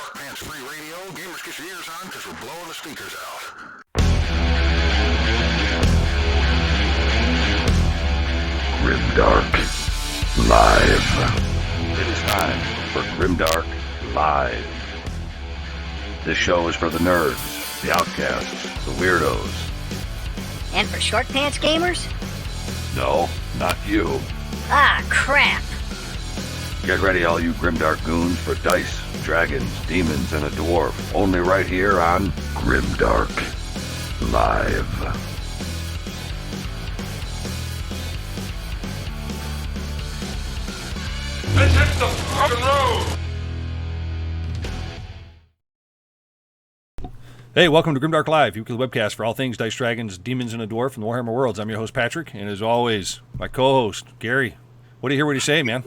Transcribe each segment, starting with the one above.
Short Pants Free Radio. Gamers, get your ears on because we're blowing the speakers out. Grimdark Live. It is time for Grimdark Live. This show is for the nerds, the outcasts, the weirdos. And for short pants gamers? No, not you. Ah, crap. Get ready, all you Grimdark goons, for dice, dragons, demons, and a dwarf. Only right here on Grimdark Live. Let's hit the fucking road! Hey, welcome to Grimdark Live, your weekly webcast for all things Dice, Dragons, Demons, and a Dwarf from the Warhammer worlds. I'm your host, Patrick, and as always, my co-host, Gary. What do you hear what you say, man?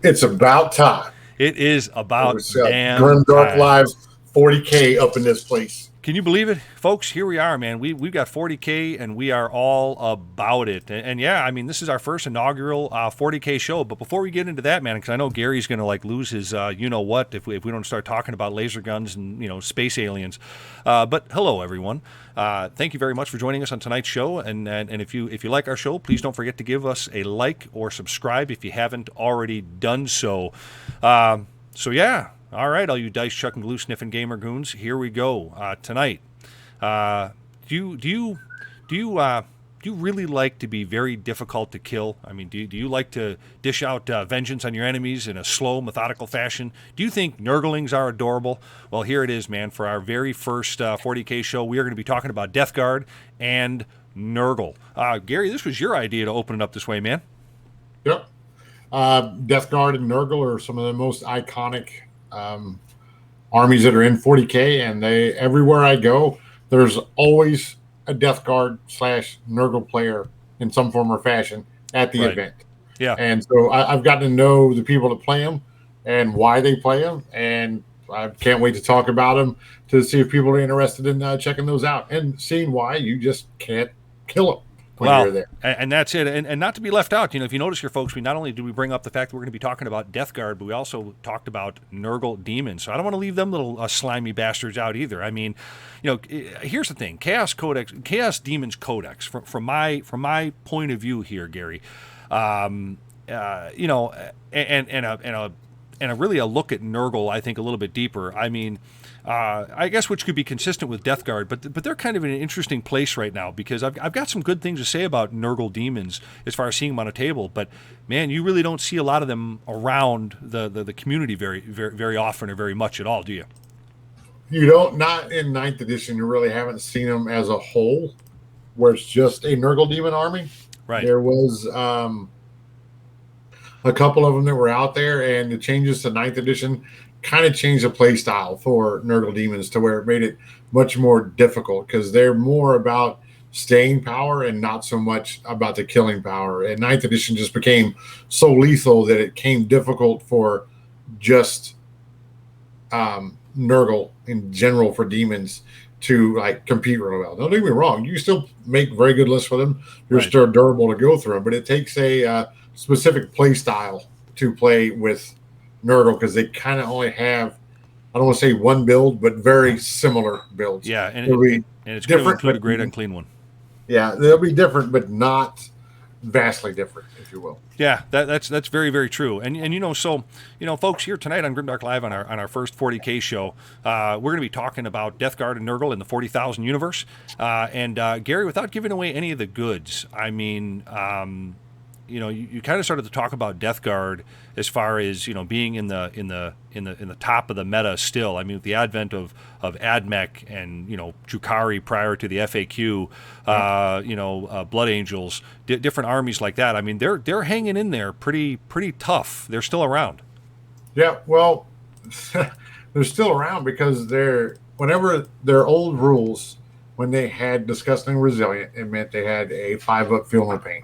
It's about time. It is about damn Grimdark time. Live 40K up in this place. Can you believe it? Folks, here we are, man. We've got 40K, and we are all about it. And yeah, I mean, this is our first inaugural 40K show. But before we get into that, man, because I know Gary's going to, lose his you-know-what if we don't start talking about laser guns and, space aliens. But hello, everyone. Thank you very much for joining us on tonight's show. And if you like our show, please don't forget to give us a like or subscribe if you haven't already done so. So, yeah. All right, all you dice chucking, glue sniffing gamer goons, here we go. Tonight, do you really like to be very difficult to kill? I mean, do you like to dish out vengeance on your enemies in a slow, methodical fashion? Do you think Nurglings are adorable? Well, here it is, man. For our very first 40K show, we are going to be talking about Death Guard and Nurgle. Gary, this was your idea to open it up this way, man. Yep. Death Guard and Nurgle are some of the most iconic armies that are in 40K, and everywhere I go, there's always a Death Guard / Nurgle player in some form or fashion at the event. Yeah. And so I've gotten to know the people that play them and why they play them, and I can't wait to talk about them to see if people are interested in checking those out and seeing why you just can't kill them. Well, and that's it. And not to be left out, if you notice here, folks, we not only do we bring up the fact that we're going to be talking about Death Guard, but we also talked about Nurgle demons. So I don't want to leave them little slimy bastards out either. I mean, here's the thing: Chaos Demons Codex. From my point of view here, Gary, and a really a look at Nurgle, I think a little bit deeper. I mean. I guess which could be consistent with Death Guard, but they're kind of in an interesting place right now because I've got some good things to say about Nurgle demons as far as seeing them on a table, but man, you really don't see a lot of them around the community very, very, very often or very much at all, do you? You don't, not in 9th edition. You really haven't seen them as a whole, where it's just a Nurgle demon army. Right. There was a couple of them that were out there, and the changes to 9th edition kind of changed the play style for Nurgle demons to where it made it much more difficult because they're more about staying power and not so much about the killing power. And 9th edition just became so lethal that it became difficult for just Nurgle in general for demons to compete really well. Don't get me wrong, you still make very good lists for them. You're right. Still durable to go through them, but it takes a specific play style to play with Nurgle because they kind of only have, I don't want to say one build, but very similar builds. Yeah, and it's different, going to include a great unclean one. Yeah, they'll be different, but not vastly different, if you will. Yeah, that's very, very true. And folks, here tonight on Grimdark Live on our first 40K show, we're going to be talking about Death Guard and Nurgle in the 40,000 universe. And Gary, without giving away any of the goods, I mean. You kind of started to talk about Death Guard as far as being in the top of the meta still. I mean, with the advent of AdMech and Drukhari prior to the FAQ, Blood Angels, different armies like that. I mean, they're hanging in there pretty tough. They're still around. Yeah, well, they're still around because whenever their old rules, when they had Disgusting Resilient, it meant they had a 5-up Feel No Pain.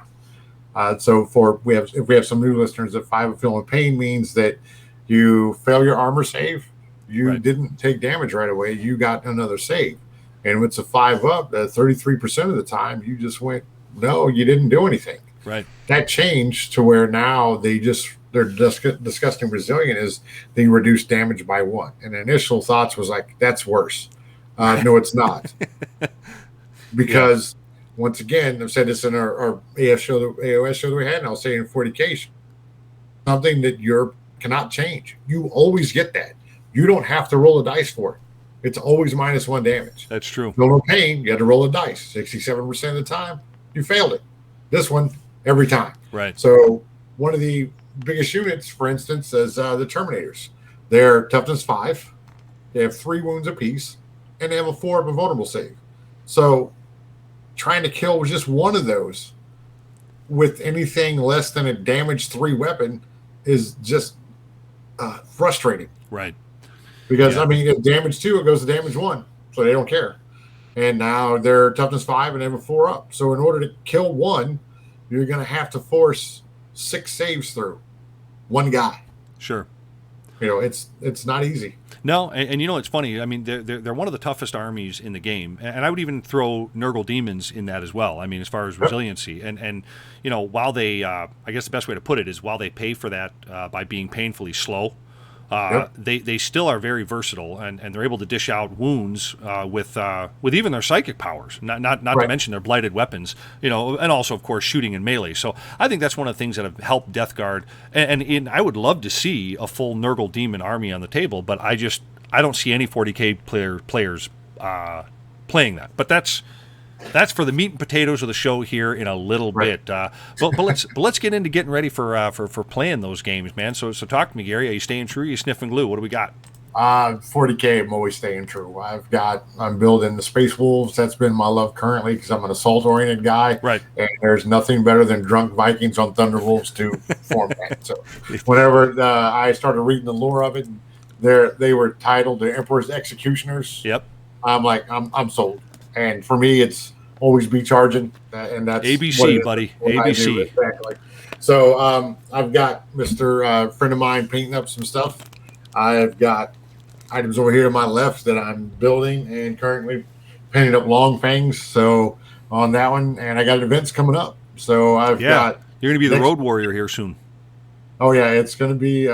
So if we have some new listeners, that 5 Feel No Pain means that you fail your armor save, you didn't take damage right away, you got another save. And if it's a 5-up, 33% of the time you just went, no, you didn't do anything. Right. That changed to where now they're they're disgusting resilient is they reduce damage by 1. And the initial thoughts was like, that's worse. No, it's not. Because once again, I've said this in our AOS show that we had, and I'll say in 40K, something that you cannot change. You always get that. You don't have to roll a dice for it. It's always -1 damage. That's true. No pain, you had to roll a dice. 67% of the time, you failed it. This one, every time. Right. So one of the biggest units, for instance, is the Terminators. They're toughness 5. They have 3 wounds apiece, and they have a 4 up a vulnerable save. So trying to kill with just one of those with anything less than a damage 3 weapon is just frustrating. Right. Because, I mean, if damage 2, it goes to damage 1. So they don't care. And now they're toughness 5 and they have a 4 up. So in order to kill one, you're going to have to force 6 saves through one guy. Sure. You know, it's not easy. No, and you know, it's funny. I mean, they're one of the toughest armies in the game, and I would even throw Nurgle demons in that as well. I mean, as far as resiliency, and you know, while they, I guess the best way to put it is while they pay for that by being painfully slow, they still are very versatile, and they're able to dish out wounds with even their psychic powers. Not to mention their blighted weapons. You know, and also of course shooting and melee. So I think that's one of the things that have helped Death Guard. And I would love to see a full Nurgle demon army on the table, but I don't see any 40K players playing that. But that's for the meat and potatoes of the show here in a little bit. But let's get into getting ready for playing those games, man. So talk to me, Gary. Are you staying true? Are you sniffing glue? What do we got? 40K, I'm always staying true. I'm building the Space Wolves. That's been my love currently because I'm an assault-oriented guy. Right. And there's nothing better than drunk Vikings on Thunderwolves to format. So whenever I started reading the lore of it, they were titled the Emperor's Executioners. Yep. I'm like, I'm sold. And for me, it's always be charging, and that's ABC, buddy. ABC. Exactly. So I've got Mr. Friend of mine painting up some stuff. I've got items over here to my left that I'm building and currently painting up long fangs. So on that one, and I got events coming up. So I've got. You're going to be the road warrior here soon. Oh yeah, it's going to be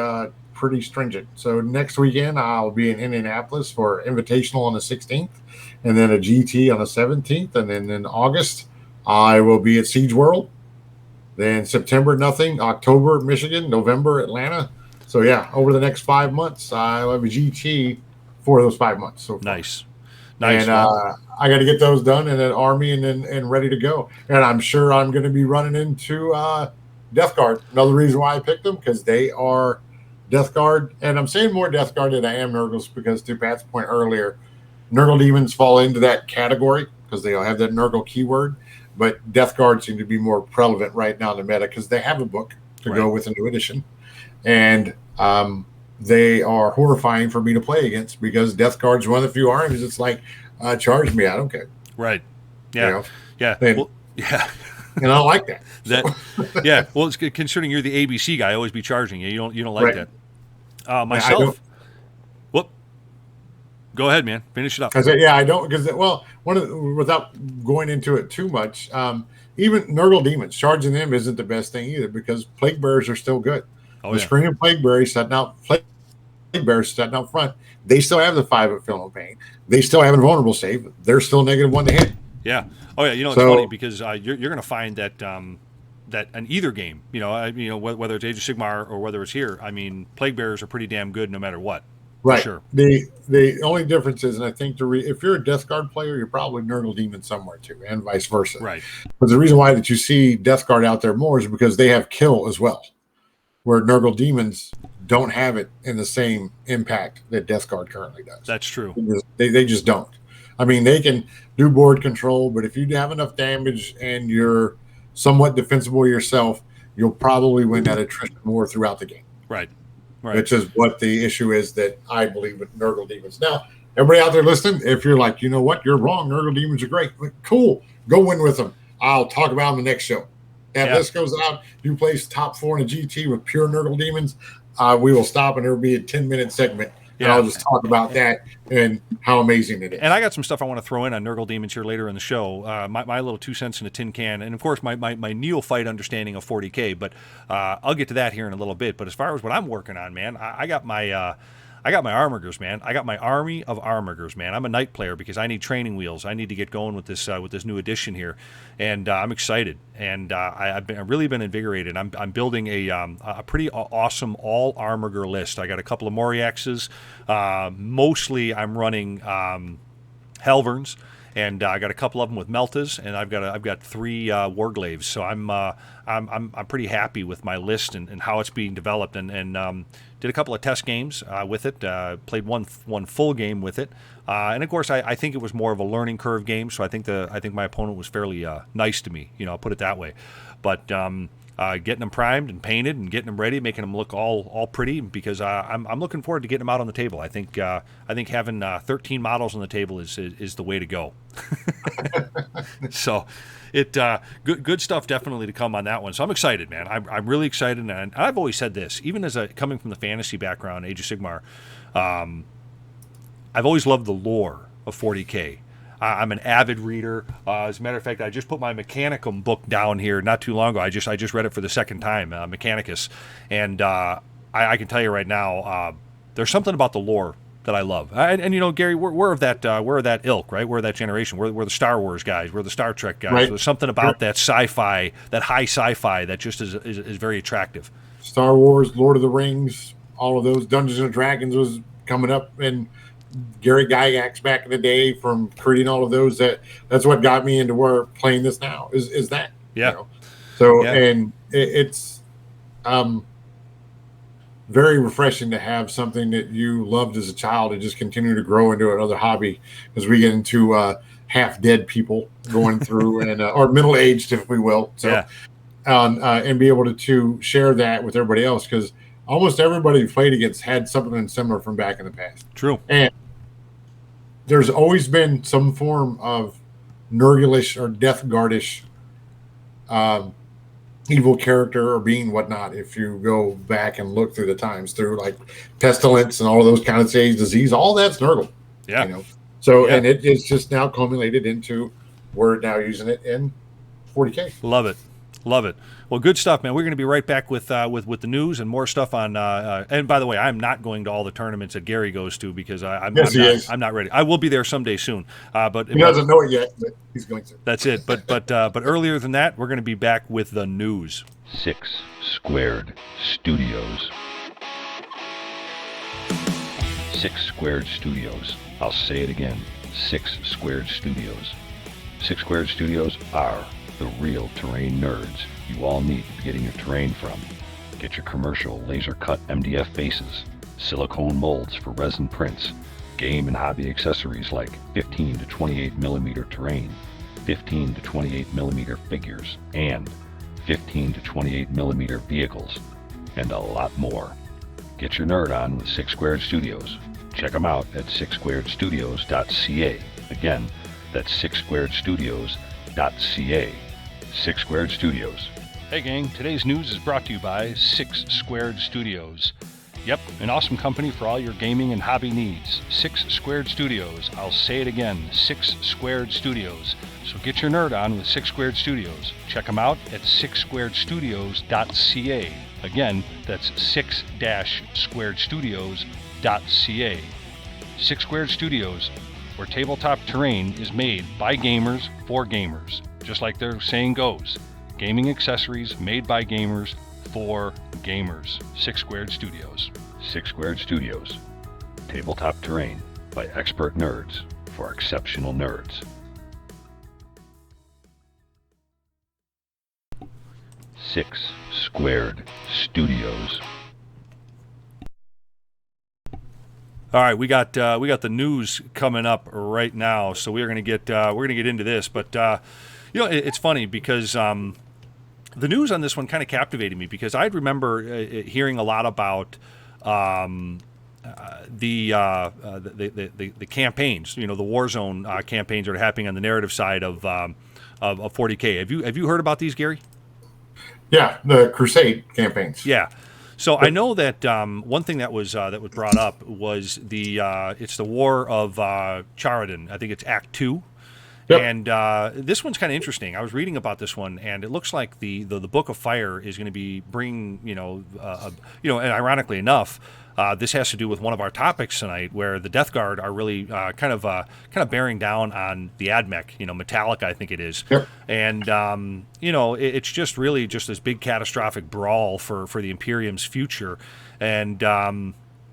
pretty stringent. So next weekend I'll be in Indianapolis for Invitational on the 16th. And then a GT on the 17th. And then in August, I will be at Siege World. Then September, nothing. October, Michigan. November, Atlanta. So, yeah, over the next 5 months, I'll have a GT for those 5 months. So Nice. And I got to get those done in an army and ready to go. And I'm sure I'm going to be running into Death Guard. Another reason why I picked them, because they are Death Guard. And I'm saying more Death Guard than I am Nurgles because, to Pat's point earlier, Nurgle demons fall into that category because they all have that Nurgle keyword, but Death Guard seem to be more prevalent right now in the meta because they have a book to go with a new edition, and they are horrifying for me to play against because Death Guard's one of the few armies. It's like, charge me, I don't care. Right. Yeah. You know? Yeah. And, well, yeah. And I don't like that. Yeah. Well, it's considering you're the ABC guy, always be charging you. You don't like that. Myself. Go ahead, man. Finish it up. I said, I don't, because without going into it too much, even Nurgle demons charging them isn't the best thing either because plague bearers are still good. The screaming plague bearers setting out front. They still have the 5 at feel no pain. They still have a vulnerable save. They're still -1 to hit. Yeah. Oh yeah. You know, it's funny because you're going to find that that in either game, whether it's Age of Sigmar or whether it's here, I mean, plague bearers are pretty damn good no matter what. Right. Sure. The only difference is, and I think if you're a Death Guard player, you're probably Nurgle demon somewhere too, and vice versa. Right. But the reason why that you see Death Guard out there more is because they have kill as well, where Nurgle demons don't have it in the same impact that Death Guard currently does. That's true. They just don't. I mean, they can do board control, but if you have enough damage and you're somewhat defensible yourself, you'll probably win that attrition war throughout the game. Right. Which is what the issue is that I believe with Nurgle demons. Now, everybody out there listening, if you're like, you know what, you're wrong, Nurgle demons are great. Like, cool, go win with them. I'll talk about them the next show. If this goes out, you place top 4 in a GT with pure Nurgle demons, we will stop and there will be a 10-minute segment And I'll just talk about that and how amazing it is. And I got some stuff I want to throw in on Nurgle Demons here later in the show. My little 2 cents in a tin can, and of course my neophyte understanding of 40K. But I'll get to that here in a little bit. But as far as what I'm working on, man, I got my Armigers, man. I got my army of Armigers, man. I'm a night player because I need training wheels. I need to get going with this new edition here, and I'm excited. And I've really been invigorated. I'm building a pretty awesome all Armiger list. I got a couple of Moriaxes. Mostly I'm running Helverns, and I got a couple of them with Meltas, and I've got 3 Warglaves. So I'm pretty happy with my list and how it's being developed, and did a couple of test games with it. Played one full game with it, and of course I think it was more of a learning curve game. So I think my opponent was fairly nice to me. I'll put it that way. But getting them primed and painted and getting them ready, making them look all pretty, because I'm looking forward to getting them out on the table. I think having 13 models on the table is the way to go. So good stuff definitely to come on that one. So I'm excited, man. I'm really excited, and I've always said this, even as coming from the fantasy background, Age of Sigmar. I've always loved the lore of 40K. I'm an avid reader. As a matter of fact, I just put my Mechanicum book down here not too long ago. I just read it for the second time, Mechanicus, and I can tell you right now, there's something about the lore that I love. And Gary, we're of that ilk, right? We're that generation. We're the Star Wars guys. We're the Star Trek guys. Right. There's something about that sci-fi, that high sci-fi, that just is very attractive. Star Wars, Lord of the Rings, all of those. Dungeons and Dragons was coming up, and Gary Gygax back in the day from creating all of those. That's what got me into where playing this now is that. Yeah. So yeah. And it's very refreshing to have something that you loved as a child and just continue to grow into another hobby, as we get into half dead people going through and or middle aged, if we will. So yeah. And be able to share that with everybody else, because almost everybody you played against had something similar from back in the past. True. And there's always been some form of Nurglish or Death Guardish evil character or being, whatnot, if you go back and look through the times, through like Pestilence and all of those kind of things, disease, all that's Nurgle. Yeah. So, yeah. And it's just now culminated into, we're now using it in 40K. Love it. Well, good stuff, man. We're going to be right back with the news and more stuff on. And by the way, I'm not going to all the tournaments that Gary goes to, because I'm not ready. I will be there someday soon. But he doesn't know it yet, but he's going to. That's it. But earlier than that, we're going to be back with the news. 6 Squared Studios. 6 Squared Studios. I'll say it again. 6 Squared Studios. 6 Squared Studios are the real terrain nerds you all need to be getting your terrain from. Get your commercial laser-cut MDF bases, silicone molds for resin prints, game and hobby accessories like 15 to 28 millimeter terrain, 15 to 28 millimeter figures, and 15 to 28 millimeter vehicles, and a lot more. Get your nerd on with 6 Squared Studios. Check them out at 6squaredstudios.ca. Again, that's 6squaredstudios.ca. 6 Squared Studios. Hey gang, today's news is brought to you by 6 Squared Studios. Yep, an awesome company for all your gaming and hobby needs. 6 Squared Studios. I'll say it again, 6 Squared Studios. So get your nerd on with 6 Squared Studios. Check them out at 6squaredstudios.ca. Again, that's 6-squaredstudios.ca. 6 Squared Studios, where tabletop terrain is made by gamers for gamers. Just like their saying goes, gaming accessories made by gamers for gamers. 6 Squared Studios. 6 Squared Studios. Tabletop terrain by expert nerds for exceptional nerds. 6 Squared Studios. All right, we got the news coming up right now, so we're gonna get into this. But it's funny because the news on this one kind of captivated me, because I remember hearing a lot about the campaigns, the Warzone campaigns that are happening on the narrative side of 40K. Have you heard about these, Gary? Yeah, the Crusade campaigns. Yeah. So I know that one thing that was brought up was it's the War of Charadon. I think it's Act 2. Yep. And this one's kind of interesting. I was reading about this one, and it looks like the Book of Fire is going to be bringing, and ironically enough, this has to do with one of our topics tonight, where the Death Guard are really kind of bearing down on the AdMech, Metallica, I think it is. Yep. And it's just really just this big catastrophic brawl for the Imperium's future, and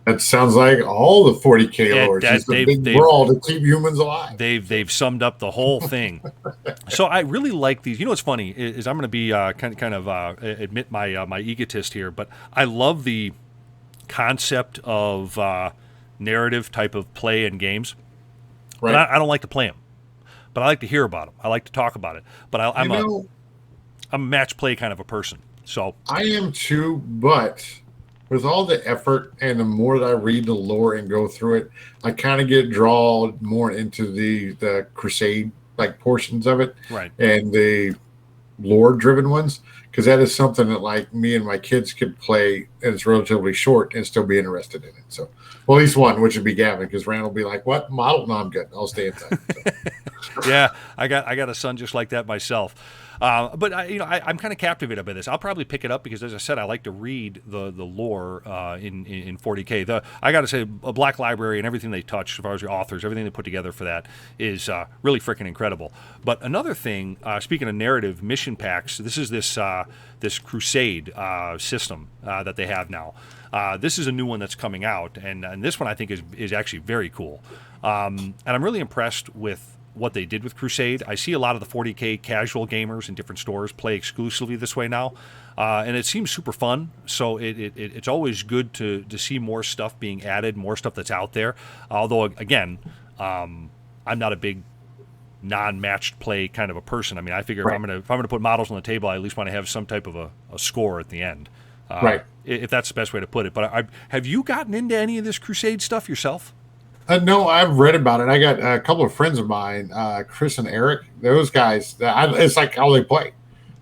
that sounds like all the 40K lords. It's a big brawl to keep humans alive. They've summed up the whole thing. So I really like these. What's funny is I'm going to be admit my egotist here, but I love the concept of narrative type of play in games. Right. But I don't like to play them, but I like to hear about them. I like to talk about it. But I'm a match play kind of a person. So I am too, but with all the effort and the more that I read the lore and go through it, I kind of get drawn more into the crusade like portions of it, right, and the lore driven ones, because that is something that like me and my kids could play, and it's relatively short and still be interested in it. So, well, at least one, which would be Gavin, because Rand will be like, "What model? No, I'm good. I'll stay inside." So. Yeah, I got a son just like that myself. But I'm kind of captivated by this. I'll probably pick it up because, as I said, I like to read the lore in 40K. I got to say, a Black Library and everything they touch, as far as the authors, everything they put together for that is really freaking incredible. But another thing, speaking of narrative mission packs, this is this Crusade system that they have now. This is a new one that's coming out, and this one I think is actually very cool. And I'm really impressed with what they did with Crusade. I see a lot of the 40K casual gamers in different stores play exclusively this way now, and it seems super fun. So it's always good to see more stuff being added, more stuff that's out there. Although again, I'm not a big non-matched play kind of a person. I mean, I figure right. if I'm gonna put models on the table, I at least want to have some type of a score at the end. Right. If that's the best way to put it. But have you gotten into any of this Crusade stuff yourself? No, I've read about it. I got a couple of friends of mine, Chris and Eric. Those guys, it's like how they play.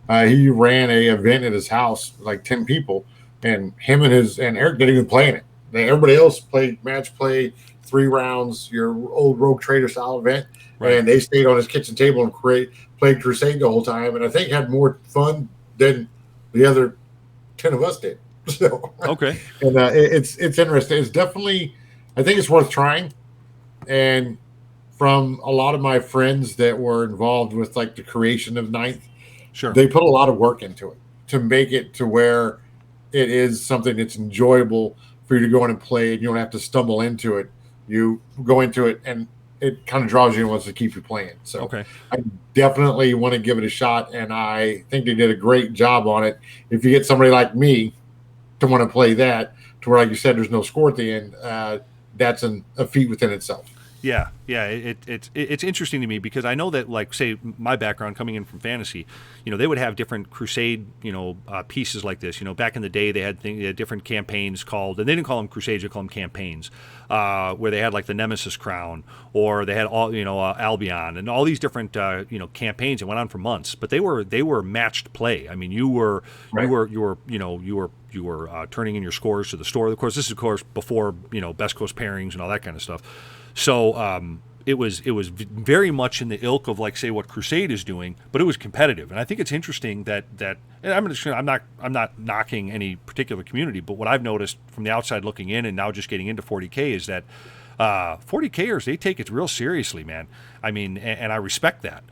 He ran a event at his house, like 10 people, and him and Eric didn't even play in it. Everybody else played match play, 3 rounds, your old Rogue Trader style event, right. And they stayed on his kitchen table and played Crusade the whole time, and I think had more fun than the other 10 of us did. So okay, and it's interesting. It's definitely, I think it's worth trying. And from a lot of my friends that were involved with like the creation of Ninth, sure, they put a lot of work into it to make it to where it is something that's enjoyable for you to go in and play, and you don't have to stumble into it. You go into it and it kind of draws you and wants to keep you playing. So okay. I definitely want to give it a shot, and I think they did a great job on it. If you get somebody like me to want to play that, to where, like you said, there's no score at the end, that's a feat within itself. Yeah. It's interesting to me because I know that, like, say, my background coming in from fantasy, they would have different Crusade, pieces like this. Back in the day, they had different campaigns called, and they didn't call them Crusades, they called them campaigns, where they had like the Nemesis Crown, or they had all, Albion, and all these different, campaigns that went on for months. But they were matched play. I mean, you were turning in your scores to the store. Of course, this is before Best Coast pairings and all that kind of stuff. So it was very much in the ilk of, like, say, what Crusade is doing, but it was competitive. And I think it's interesting that and I'm not knocking any particular community, but what I've noticed from the outside looking in and now just getting into 40K is that 40Kers, they take it real seriously, man. I mean, and I respect that.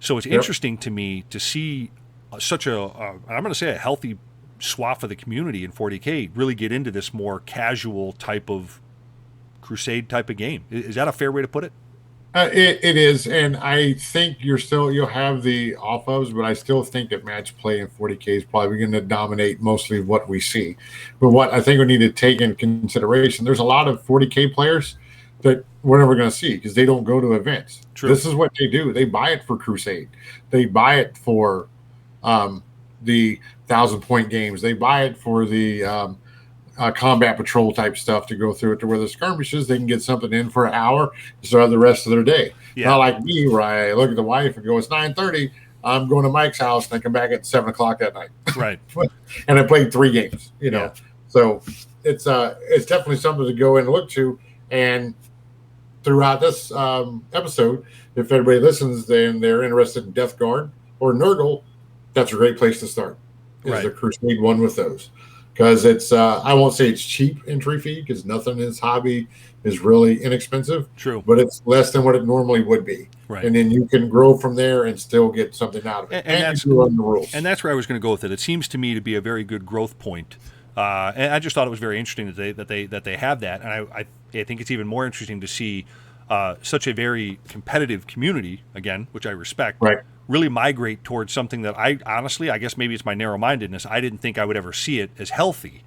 So it's interesting to me to see such I'm going to say a healthy swath of the community in 40K really get into this more casual type of Crusade type of game. Is that a fair way to put it? It is, and I think you'll have the off-ofs, but I still think that match play in 40K is probably going to dominate mostly what we see. But what I think we need to take in consideration, there's a lot of 40K players that we're never going to see because they don't go to events. True. This is what they do. They buy it for Crusade. They buy it for the 1,000-point games. They buy it for the combat patrol type stuff to go through it, to where the skirmishes, they can get something in for an hour to start the rest of their day. Yeah. Not like me, where I look at the wife and go, it's 9:30. I'm going to Mike's house and I come back at 7 o'clock that night. Right. And I played 3 games, So it's definitely something to go and look to. And throughout this episode, if everybody listens and they're interested in Death Guard or Nurgle, that's a great place to start. Is the Crusade one with those. Because it's, I won't say it's cheap entry fee, because nothing in this hobby is really inexpensive. True. But it's less than what it normally would be. Right. And then you can grow from there and still get something out of it. And that's, you learn the rules. And that's where I was going to go with it. It seems to me to be a very good growth point. And I just thought it was very interesting that they have that. And I think it's even more interesting to see such a very competitive community, again, which I respect, really migrate towards something that I honestly, I guess maybe it's my narrow-mindedness, I didn't think I would ever see it as healthy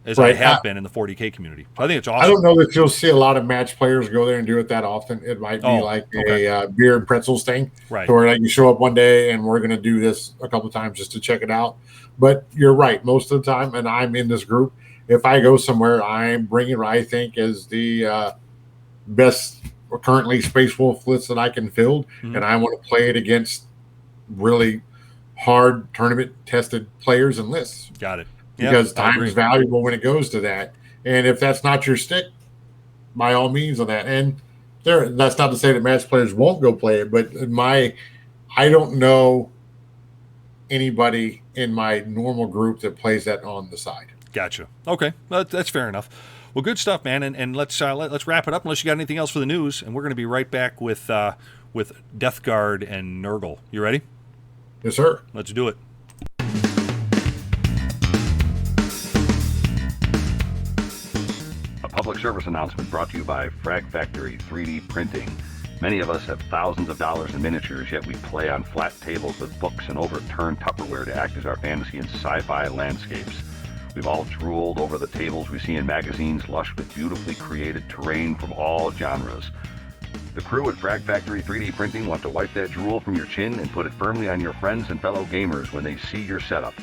as I have been in the 40K community. So I think it's awesome. I don't know that you'll see a lot of match players go there and do it that often. It might be a beer and pretzels thing, right? Where like you show up one day and we're going to do this a couple of times just to check it out. But you're right, most of the time, and I'm in this group, if I go somewhere, I'm bringing what I think is the best currently Space Wolf list that I can field, and I want to play it against really hard tournament tested players and lists. Got it. Because time is valuable when it goes to that. And if that's not your stick, by all means on that. And that's not to say that match players won't go play it, but I don't know anybody in my normal group that plays that on the side. Gotcha. Okay, that's fair enough. Well, good stuff, man. And let's wrap it up unless you got anything else for the news. And we're going to be right back with Death Guard and Nurgle. You ready? Yes, sir. Let's do it. A public service announcement brought to you by Frag Factory 3D Printing. Many of us have thousands of dollars in miniatures, yet we play on flat tables with books and overturned Tupperware to act as our fantasy and sci-fi landscapes. We've all drooled over the tables we see in magazines lush with beautifully created terrain from all genres. The crew at Frag Factory 3D Printing want to wipe that drool from your chin and put it firmly on your friends and fellow gamers when they see your setup.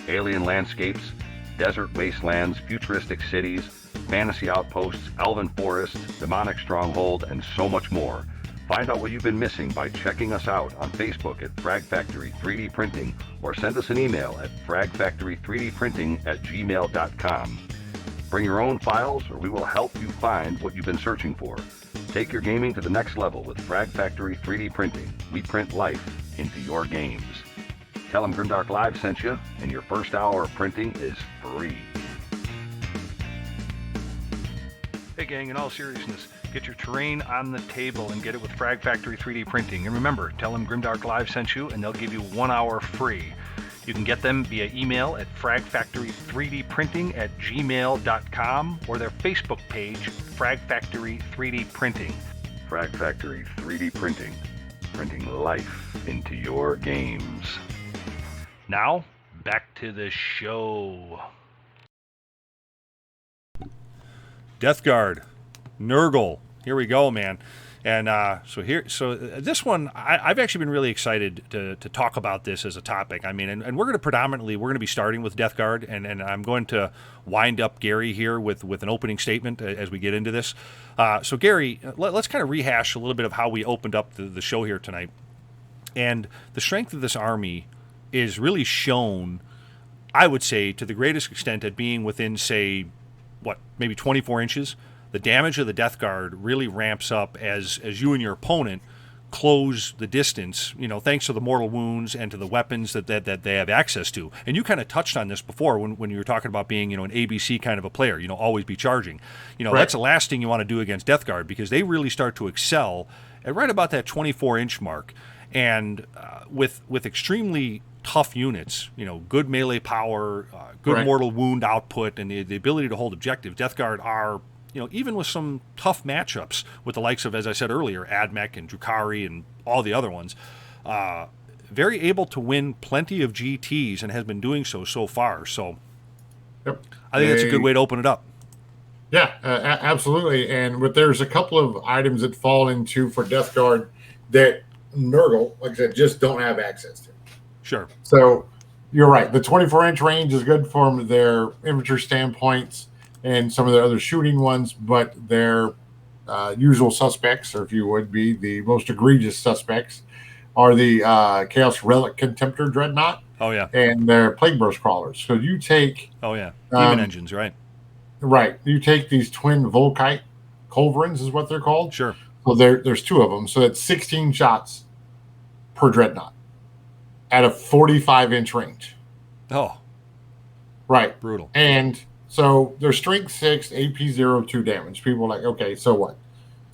Alien landscapes, desert wastelands, futuristic cities, fantasy outposts, elven forests, demonic stronghold, and so much more. Find out what you've been missing by checking us out on Facebook at Frag Factory 3D Printing, or send us an email at fragfactory3dprinting@gmail.com. Bring your own files, or we will help you find what you've been searching for. Take your gaming to the next level with Frag Factory 3D Printing. We print life into your games. Tell them Grimdark Live sent you, and your first hour of printing is free. Hey gang, in all seriousness, get your terrain on the table and get it with Frag Factory 3D Printing. And remember, tell them Grimdark Live sent you and they'll give you 1 hour free. You can get them via email at fragfactory3dprinting@gmail.com or their Facebook page, Frag Factory 3D Printing. Frag Factory 3D Printing. Printing life into your games. Now, back to the show. Death Guard, Nurgle. Here we go, man. And so this one, I've actually been really excited to talk about this as a topic. I mean, and we're going to be starting with Death Guard, and I'm going to wind up Gary here with an opening statement as we get into this. So Gary, let's kind of rehash a little bit of how we opened up the show here tonight. And the strength of this army is really shown, I would say, to the greatest extent at being within, say, maybe 24 inches. The damage of the Death Guard really ramps up as you and your opponent close the distance, thanks to the mortal wounds and to the weapons that they have access to. And you kind of touched on this before when you were talking about being, an ABC kind of a player, always be charging. Right. That's the last thing you want to do against Death Guard, because they really start to excel at right about that 24-inch mark. And with extremely tough units, good melee power, good mortal wound output, and the ability to hold objectives, Death Guard are, even with some tough matchups with the likes of, as I said earlier, Admech and Drukhari and all the other ones, very able to win plenty of GTs and has been doing so far. So yep. I think that's a good way to open it up. Yeah, absolutely. But there's a couple of items that fall into for Death Guard that Nurgle, like I said, just don't have access to. Sure. So you're right. The 24-inch range is good from their infantry standpoints and some of their other shooting ones, but their usual suspects, or if you would be the most egregious suspects, are the Chaos Relic Contemptor Dreadnought. Oh yeah. And they're Plague Burst Crawlers. So you take... Oh yeah. Demon engines, right? Right. You take these twin Volkite Culverins is what they're called. Sure. So there's 2 of them. So that's 16 shots per Dreadnought at a 45-inch range. Oh. Right. Brutal. And so they're strength 6, AP 0, 2 damage. People are like, okay, so what?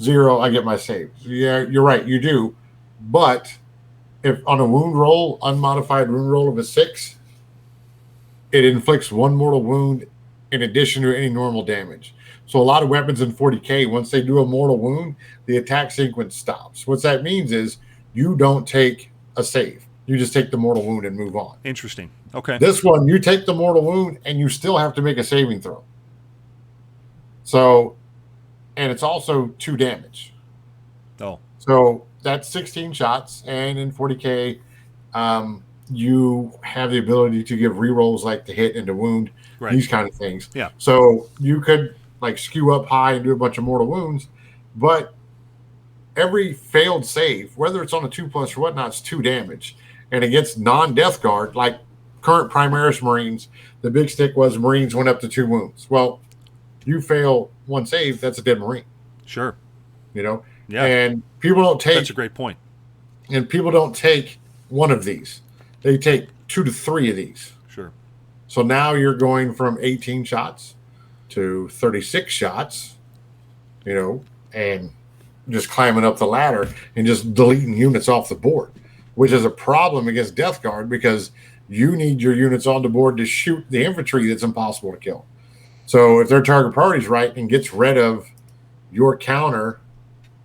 0, I get my save. Yeah, you're right, you do. But if on a wound roll, unmodified wound roll of a 6, it inflicts 1 mortal wound in addition to any normal damage. So a lot of weapons in 40K, once they do a mortal wound, the attack sequence stops. What that means is you don't take a save. You just take the mortal wound and move on. Interesting. Okay. This one, you take the mortal wound and you still have to make a saving throw. So, and it's also 2 damage. Oh. So that's 16 shots. And in 40K, you have the ability to give rerolls like to hit and to wound, right. These kind of things. Yeah. So you could like skew up high and do a bunch of mortal wounds, but every failed save, whether it's on a 2+ or whatnot, is 2 damage. And against non-Death Guard, like current Primaris Marines, the big stick was Marines went up to 2 wounds. Well, you fail 1 save, that's a dead Marine. Sure. You know? Yeah. And people don't take... That's a great point. And people don't take 1 of these. They take 2 to 3 of these. Sure. So now you're going from 18 shots to 36 shots, you know, and just climbing up the ladder and just deleting units off the board, which is a problem against Death Guard because you need your units on the board to shoot the infantry that's impossible to kill. So if their target priority's right and gets rid of your counter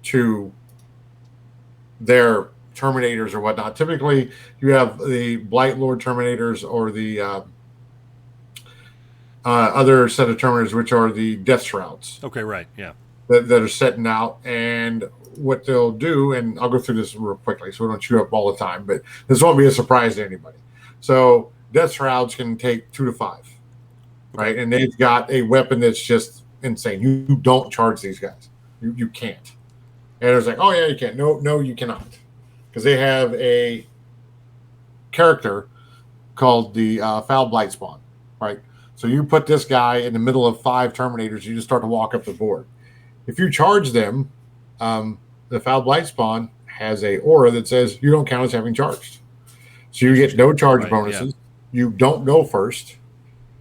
to their Terminators or whatnot, typically you have the Blight Lord Terminators or the other set of Terminators, which are the Death Shrouds. Okay, right, yeah. That are setting out, and what they'll do, and I'll go through this real quickly so we don't chew up all the time, but this won't be a surprise to anybody. So Death Shrouds can take 2 to 5, right? And they've got a weapon that's just insane. You don't charge these guys. You can't. And it's like, oh yeah, you can. No, you cannot. Because they have a character called the Foul Blight Spawn, right? So you put this guy in the middle of 5 Terminators, you just start to walk up the board. If you charge them, the Foul Blight Spawn has a aura that says you don't count as having charged. So you get no charge bonuses. Yeah. You don't go first.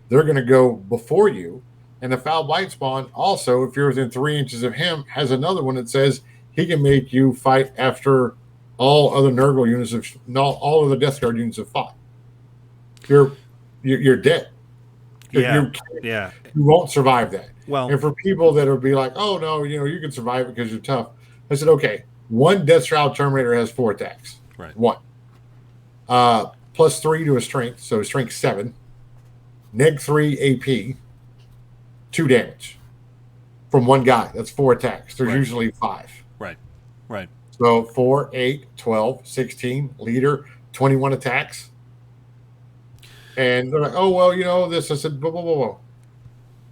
They're going to go before you. And the Foul Blight Spawn also, if you're within 3 inches of him, has another one that says he can make you fight after all other Nurgle units all other Death Guard units have fought. You're dead. Yeah. You won't survive that. Well, and for people that will be like, oh no, you can survive it because you're tough. I said, okay, 1 Death Shroud Terminator has 4 attacks. Right. 1. Plus 3 to a strength, so strength 7. Neg 3 AP, 2 damage from 1 guy. That's 4 attacks. There's usually 5. Right. So 4, 8, 12, 16, leader, 21 attacks. And they're like, oh, well, this. I said, whoa.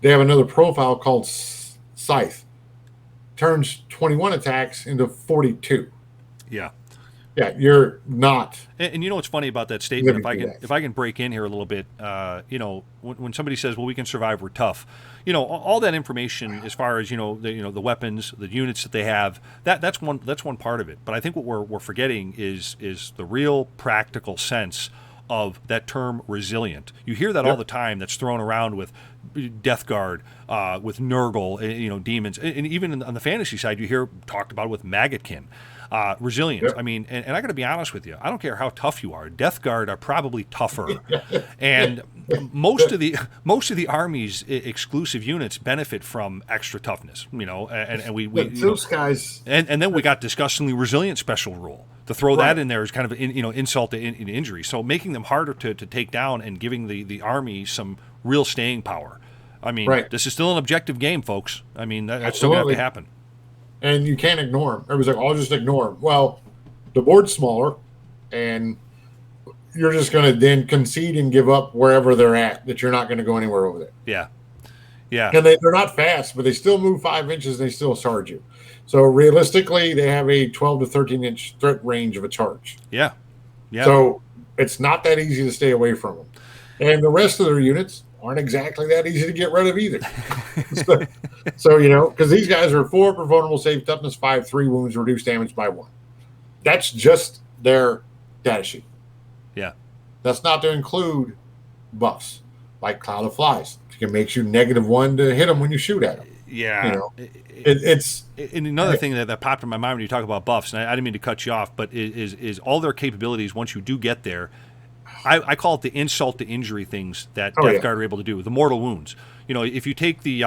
They have another profile called Scythe. Turns 21 attacks into 42. Yeah. Yeah, you're not. And you know what's funny about that statement? If I can break in here a little bit, when somebody says, "Well, we can survive, we're tough," all that information as far as the weapons, the units that they have, that's one part of it. But I think what we're forgetting is the real practical sense of that term resilient. You hear that all the time. That's thrown around with Death Guard, with Nurgle, demons, and even on the fantasy side, you hear talked about with Maggotkin. Resilience. Yep. I mean, and I got to be honest with you. I don't care how tough you are. Death Guard are probably tougher, and most of the Army's exclusive units benefit from extra toughness. And we those guys, and then we got disgustingly resilient special rule. To throw that in there is kind of insult to injury. So making them harder to take down and giving the Army some real staying power. I mean, this is still an objective game, folks. I mean, that's still going to have to happen. And you can't ignore them. Everybody's like, I'll just ignore them. Well, the board's smaller, and you're just going to then concede and give up wherever they're at, that you're not going to go anywhere over there. Yeah. And they're not fast, but they still move 5 inches, and they still charge you. So realistically, they have a 12 to 13 inch threat range of a charge. Yeah. Yeah. So it's not that easy to stay away from them. And the rest of their units aren't exactly that easy to get rid of either. so because these guys are 4 per vulnerable, save toughness 5, 3 wounds, reduced damage by 1. That's just their data sheet. Yeah. That's not to include buffs like Cloud of Flies. It can make you -1 to hit them when you shoot at them. Yeah. It's and another thing that popped in my mind when you talk about buffs, and I didn't mean to cut you off, but is all their capabilities once you do get there. I call it the insult to injury things that Death Guard are able to do. The mortal wounds. If you take the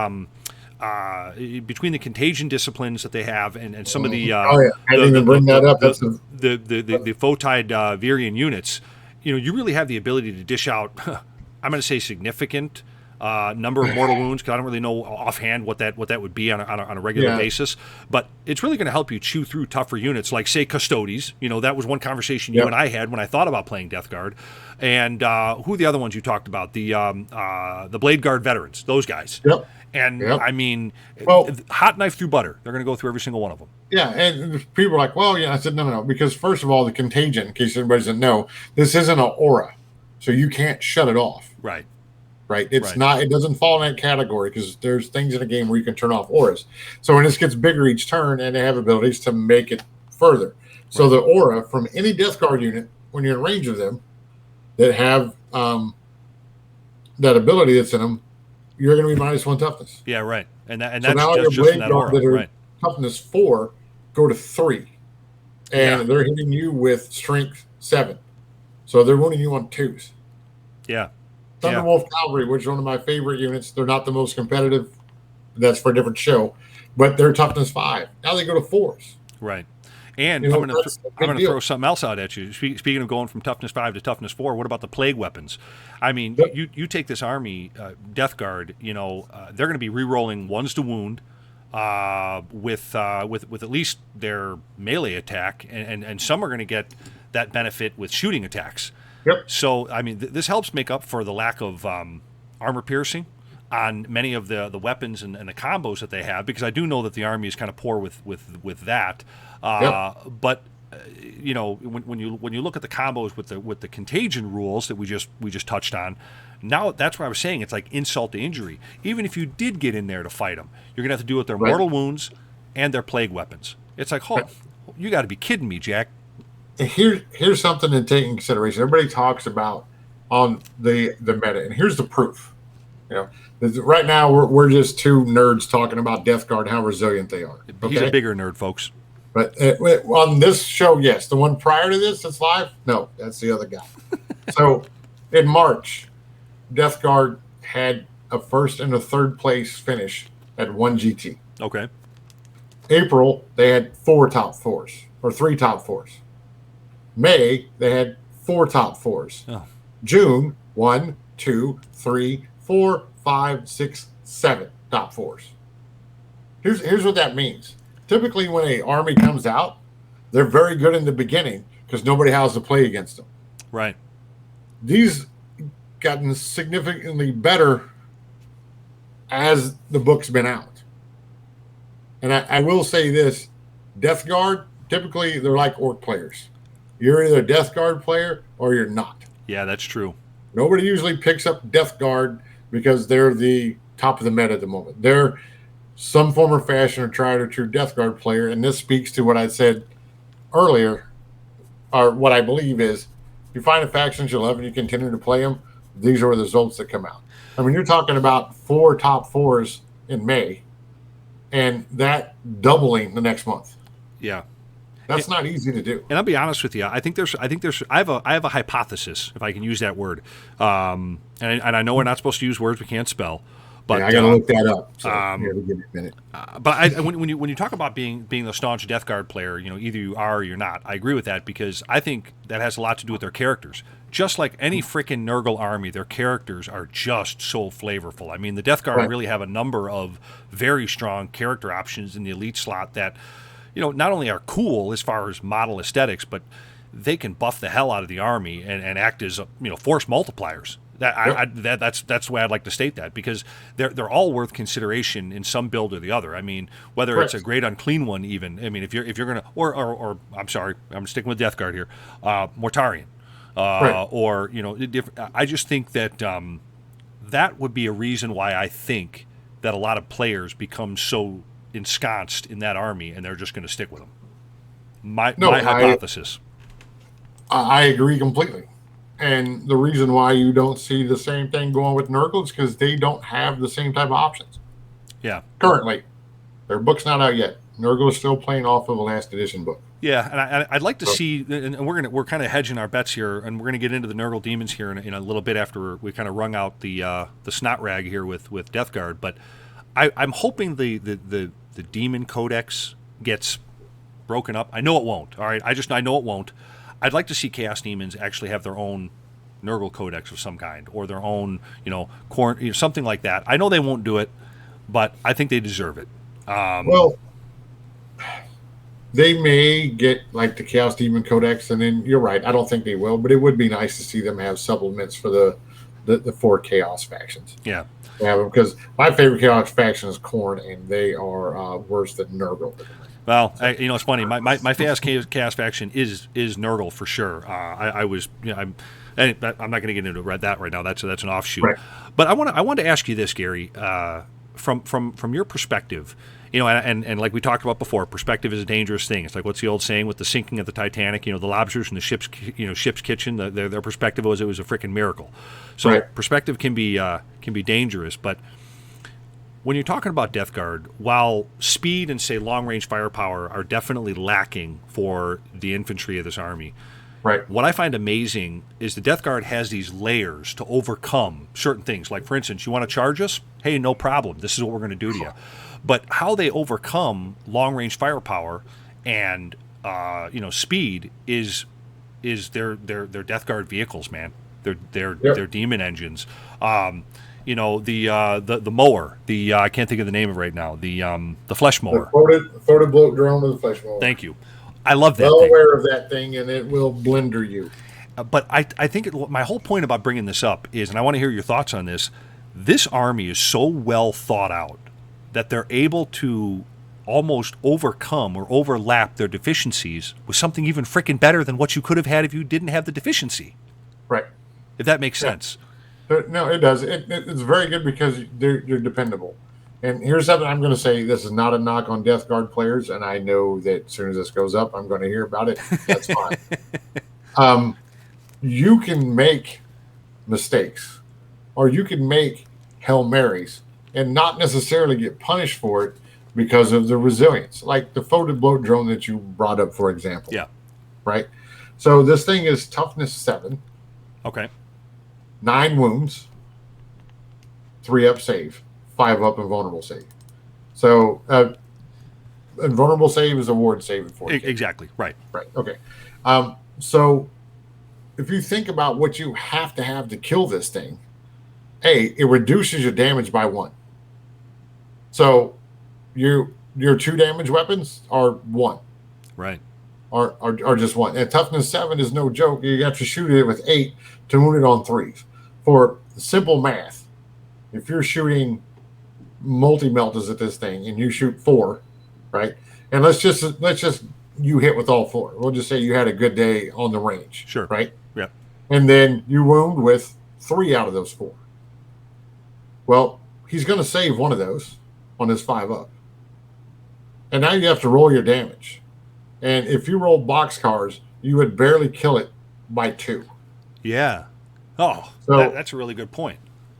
between the contagion disciplines that they have and some of the I didn't even bring that up. That's the Photide Virian units, you really have the ability to dish out. I'm going to say significant number of mortal wounds, because I don't really know offhand what that would be on a regular basis. But it's really going to help you chew through tougher units, like, say, Custodes. That was one conversation you and I had when I thought about playing Death Guard. And who are the other ones you talked about? The Blade Guard veterans, those guys. Yep. And, I mean, hot knife through butter. They're going to go through every single one of them. Yeah, and people are like, well, I said, no, because first of all, the contagion, in case everybody doesn't know, this isn't an aura, so you can't shut it off. Right. It's not. It doesn't fall in that category, because there's things in a game where you can turn off auras. So when this gets bigger each turn, and they have abilities to make it further. So the aura from any Death Guard unit, when you're in range of them, that have that ability that's in them, you're going to be -1 toughness. Yeah, right. And that's now your just Blade in that Guard aura, that are right? Toughness 4 go to 3, and they're hitting you with strength 7, so they're wounding you on 2s. Yeah. Thunderwolf Cavalry, which is one of my favorite units. They're not the most competitive. That's for a different show, but they're toughness 5. Now they go to 4s. Right. And I'm going to throw something else out at you. Speaking of going from toughness 5 to toughness 4, what about the plague weapons? I mean, you take this army, Death Guard. They're going to be re-rolling 1s to wound, with at least their melee attack, and some are going to get that benefit with shooting attacks. Yep. So, I mean, this helps make up for the lack of armor piercing on many of the weapons and the combos that they have, because I do know that the army is kind of poor with that. But when you look at the combos with the contagion rules that we just touched on, now that's what I was saying. It's like insult to injury. Even if you did get in there to fight them, you're gonna have to deal with their mortal wounds and their plague weapons. It's like, you got to be kidding me, Jack. Here's something to take in consideration. Everybody talks about on the meta, and here's the proof. Right now we're just 2 nerds talking about Death Guard, how resilient they are. He's a bigger nerd, folks. But on this show, yes. The one prior to this that's live, no, that's the other guy. So in March, Death Guard had a 1st and a 3rd place finish at 1 GT. Okay. April, they had 4 top 4s, or 3 top 4s. May, they had 4 top 4s. Oh. June, 1, 2, 3, 4, 5, 6, 7 top 4s. Here's what that means. Typically, when an army comes out, they're very good in the beginning because nobody has to play against them. Right. These gotten significantly better as the book's been out. And I will say this, Death Guard, typically they're like Orc players. You're either a Death Guard player or you're not. Yeah, that's true. Nobody usually picks up Death Guard because they're the top of the meta at the moment. They're some form or fashion or tried or true Death Guard player, and this speaks to what I said earlier, or what I believe is, you find the factions you love and you continue to play them, these are the results that come out. I mean, you're talking about 4 top 4s in May, and that doubling the next month. Yeah. That's not easy to do. And I'll be honest with you. I have a hypothesis, if I can use that word. And I know we're not supposed to use words we can't spell. But I got to look that up. So here, give me a minute. But when you talk about being the staunch Death Guard player, either you are or you're not. I agree with that, because I think that has a lot to do with their characters. Just like any freaking Nurgle army, their characters are just so flavorful. I mean, the Death Guard really have a number of very strong character options in the elite slot that, not only are cool as far as model aesthetics, but they can buff the hell out of the army and act as force multipliers. That's the way I'd like to state that, because they're all worth consideration in some build or the other. I mean, whether it's a great unclean one, even. I mean, if you're gonna or I'm sorry, I'm sticking with Death Guard here, Mortarion, or I just think that that would be a reason why I think that a lot of players become so ensconced in that army and they're just going to stick with them. My hypothesis. I agree completely. And the reason why you don't see the same thing going with Nurgle is because they don't have the same type of options. Yeah. Currently. Their book's not out yet. Nurgle is still playing off of a last edition book. Yeah, and I'd like to see, and we're kind of hedging our bets here, and we're going to get into the Nurgle demons here in a little bit after we kind of wrung out the snot rag here with Death Guard. But I'm hoping the demon codex gets broken up. I know it won't. All right, I know it won't. I'd like to see Chaos Demons actually have their own Nurgle codex of some kind, or their own, something like that. I know they won't do it, but I think they deserve it. Well, they may get like the Chaos Demon Codex, and then you're right. I don't think they will, but it would be nice to see them have supplements for the 4 Chaos factions. Yeah, because my favorite Chaos faction is Khorne, and they are worse than Nurgle. Well, it's funny. My fast Chaos faction is Nurgle for sure. I'm not going to get into that right now. That's an offshoot. Right. But I want to ask you this, Gary, from your perspective. And like we talked about before, perspective is a dangerous thing. It's like, what's the old saying with the sinking of the Titanic? The lobsters in the ship's kitchen. Their perspective was it was a freaking miracle. So perspective can be dangerous. But when you're talking about Death Guard, while speed and say long range firepower are definitely lacking for the infantry of this army, right? What I find amazing is the Death Guard has these layers to overcome certain things. Like, for instance, you want to charge us? Hey, no problem. This is what we're going to do to you. But how they overcome long-range firepower and speed is their Death Guard vehicles, man. Their demon engines. The mower. I can't think of the name of it right now. The flesh mower. The thwarted bloat drone with the flesh mower. Thank you. I love that. Well thing. Aware of that thing, and it will blender you. But I think my whole point about bringing this up is, and I want to hear your thoughts on this. This army is so well thought out that they're able to almost overcome or overlap their deficiencies with something even freaking better than what you could have had if you didn't have the deficiency. Right. If that makes sense. No, it does. It's very good because you're dependable. And here's something I'm going to say. This is not a knock on Death Guard players, and I know that as soon as this goes up, I'm going to hear about it. That's fine. You can make mistakes, or you can make Hail Marys and not necessarily get punished for it because of the resilience. Like the thwarted bloat drone that you brought up, for example. Yeah. Right? So this thing is toughness 7. Okay. 9 wounds, 3 up save, 5 up invulnerable save. So invulnerable save is a ward save in 40K. Exactly. Right. Right. Okay. So if you think about what you have to kill this thing, it reduces your damage by 1. So your 2 damage weapons are 1. Right. Are just 1. And toughness 7 is no joke. You have to shoot it with 8 to wound it on 3s. For simple math, if you're shooting multi-meltas at this thing and you shoot 4, right? And let's just you hit with all 4. We'll just say you had a good day on the range. Sure. Right? Yeah. And then you wound with 3 out of those 4. Well, he's going to save one of those on his 5 up. And now you have to roll your damage. And if you roll boxcars, you would barely kill it by 2. Yeah. Oh, so, that's a really good point.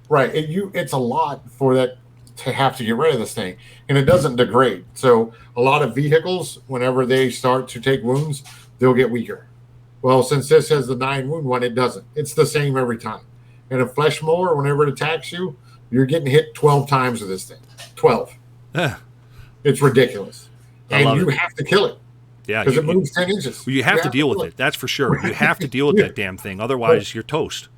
Right. It's a lot for that to have to get rid of this thing. And it doesn't degrade. So a lot of vehicles, whenever they start to take wounds, they'll get weaker. Well, since this has the 9 wound one, it doesn't. It's the same every time. And a flesh mower, whenever it attacks you, you're getting hit 12 times with this thing. 12. It's ridiculous. And you have to kill it. Yeah. Because it moves 10 inches. Well, you have to deal with it. That's for sure. You have to deal with that damn thing. Otherwise, you're toast.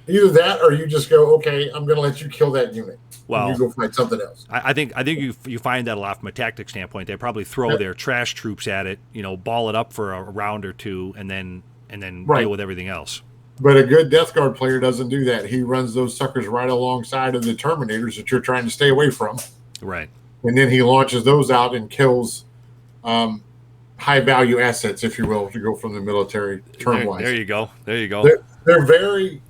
Either that or you just go, okay, I'm going to let you kill that unit. Well, you go fight something else. I think you find that a lot from a tactic standpoint. They probably throw their trash troops at it, ball it up for a round or two, and then deal with everything else. But a good Death Guard player doesn't do that. He runs those suckers right alongside of the Terminators that you're trying to stay away from. Right. And then he launches those out and kills high-value assets, if you will, to go from the military term-wise. There you go. There you go. They're very...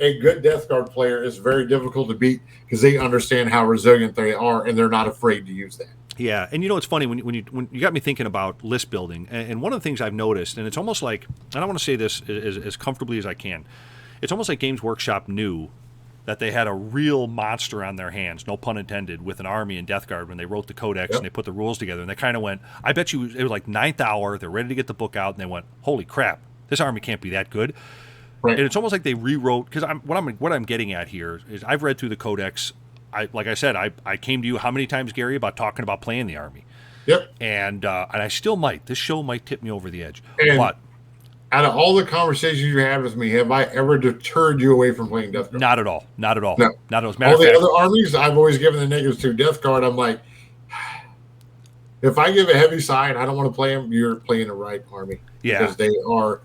A good Death Guard player is very difficult to beat because they understand how resilient they are, and they're not afraid to use that. Yeah, and you know, it's funny when you got me thinking about list building, and one of the things I've noticed, and it's almost like, and I want to say this as comfortably as I can, it's almost like Games Workshop knew that they had a real monster on their hands, no pun intended, with an army and Death Guard when they wrote the codex and they put the rules together, and they kind of went, I bet you it was like 9th hour, they're ready to get the book out, and they went, holy crap, this army can't be that good. Right. And it's almost like they rewrote, because what I'm getting at here is I've read through the codex. Like I said, I came to you how many times, Gary, about talking about playing the army. Yep. And I still might. This show might tip me over the edge. And but out of all the conversations you had with me, have I ever deterred you away from playing Death Guard? Not at all. Not at all. No. Not at all. All the other armies, I've always given the negatives to. Death Guard, I'm like, if I give a heavy side, I don't want to play them. You're playing the right army. Yeah. Because they are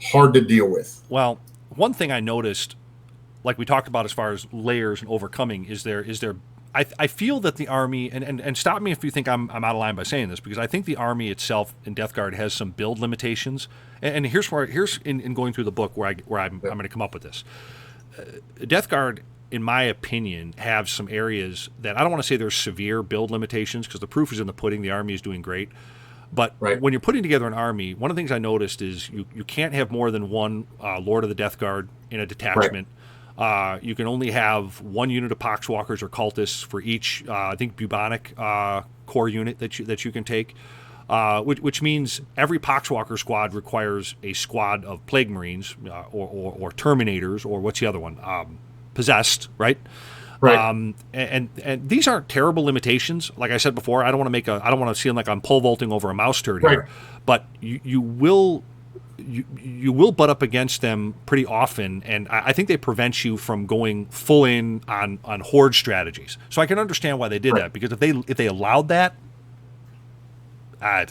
hard to deal with. Well, one thing I noticed, like we talked about as far as layers and overcoming, is there I feel that the army, and stop me if you think I'm out of line by saying this, because I think the army itself in Death Guard has some build limitations, and here's in going through the book where I'm going to come up with this. Death Guard, in my opinion, have some areas that I don't want to say there's severe build limitations, because the proof is in the pudding. The army is doing great. But when you're putting together an army, one of the things I noticed is you can't have more than one Lord of the Death Guard in a detachment. Right. You can only have one unit of Poxwalkers or Cultists for each, I think, bubonic core unit that you can take, which means every Poxwalker squad requires a squad of Plague Marines or Terminators, or what's the other one? Possessed, right? Right. And these aren't terrible limitations. Like I said before, I don't want to seem like I'm pole vaulting over a mouse turd here, but you will butt up against them pretty often, and I think they prevent you from going full in on horde strategies. So I can understand why they did that, because if they allowed that, I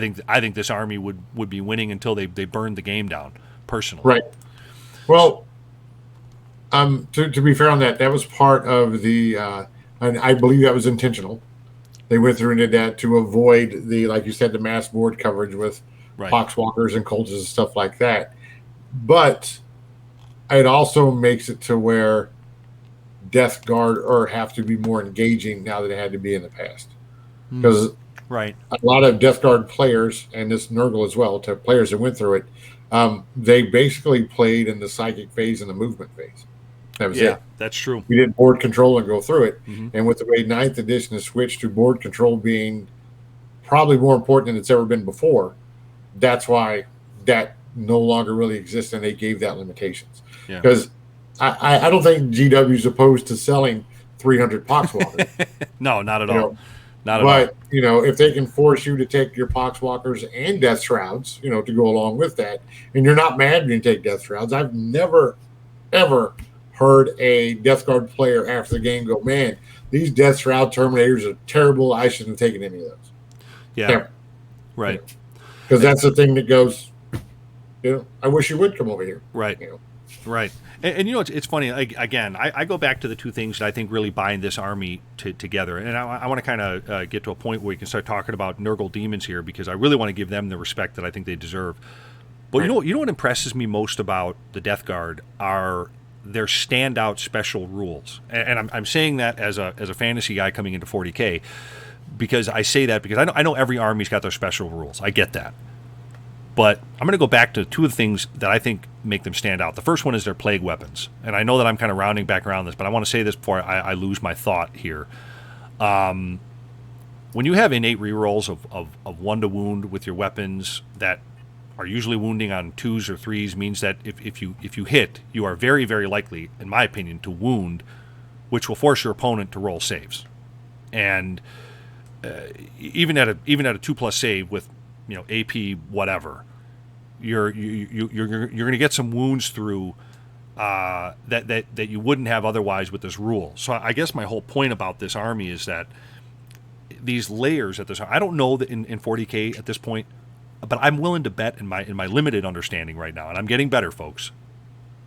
think this army would be winning until they burned the game down, personally. Right. Well, to be fair on that was part of the, and I believe that was intentional. They went through and did that to avoid the, like you said, the mass board coverage with Poxwalkers and Cultists and stuff like that. But it also makes it to where Death Guard have to be more engaging now than they had to be in the past. Because a lot of Death Guard players, and this Nurgle as well, to players that went through it, they basically played in the psychic phase and the movement phase. That was it. That's true. We did board control and go through it. Mm-hmm. And with the way 9th edition has switched to board control being probably more important than it's ever been before, that's why that no longer really exists, and they gave that limitations. Because I don't think GW is opposed to selling 300 Poxwalkers. No, not at all. But if they can force you to take your Poxwalkers and Death Shrouds, to go along with that, and you're not mad when you take Death Shrouds. I've never, ever heard a Death Guard player after the game go, man, these Death Shroud Terminators are terrible. I shouldn't have taken any of those. Yeah. Never. Right. Because that's the thing that goes, I wish you would come over here. Right. Right. And it's funny. Again, I go back to the two things that I think really bind this army together. And I want to kind of get to a point where we can start talking about Nurgle demons here, because I really want to give them the respect that I think they deserve. But you know what impresses me most about the Death Guard are their standout special rules. And I'm saying that as a fantasy guy coming into 40K, because I say that because I know every army's got their special rules. I get that. But I'm going to go back to two of the things that I think make them stand out. The first one is their plague weapons. And I know that I'm kind of rounding back around this, but I want to say this before I lose my thought here. When you have innate rerolls of 1 to wound with your weapons that are usually wounding on 2s or 3s, means that if you hit, you are very, very likely, in my opinion, to wound, which will force your opponent to roll saves. And even at a 2+ save with AP whatever, you're going to get some wounds through that you wouldn't have otherwise with this rule. So I guess my whole point about this army is that these layers at this, I don't know that in 40K at this point but I'm willing to bet in my limited understanding right now, and I'm getting better, folks.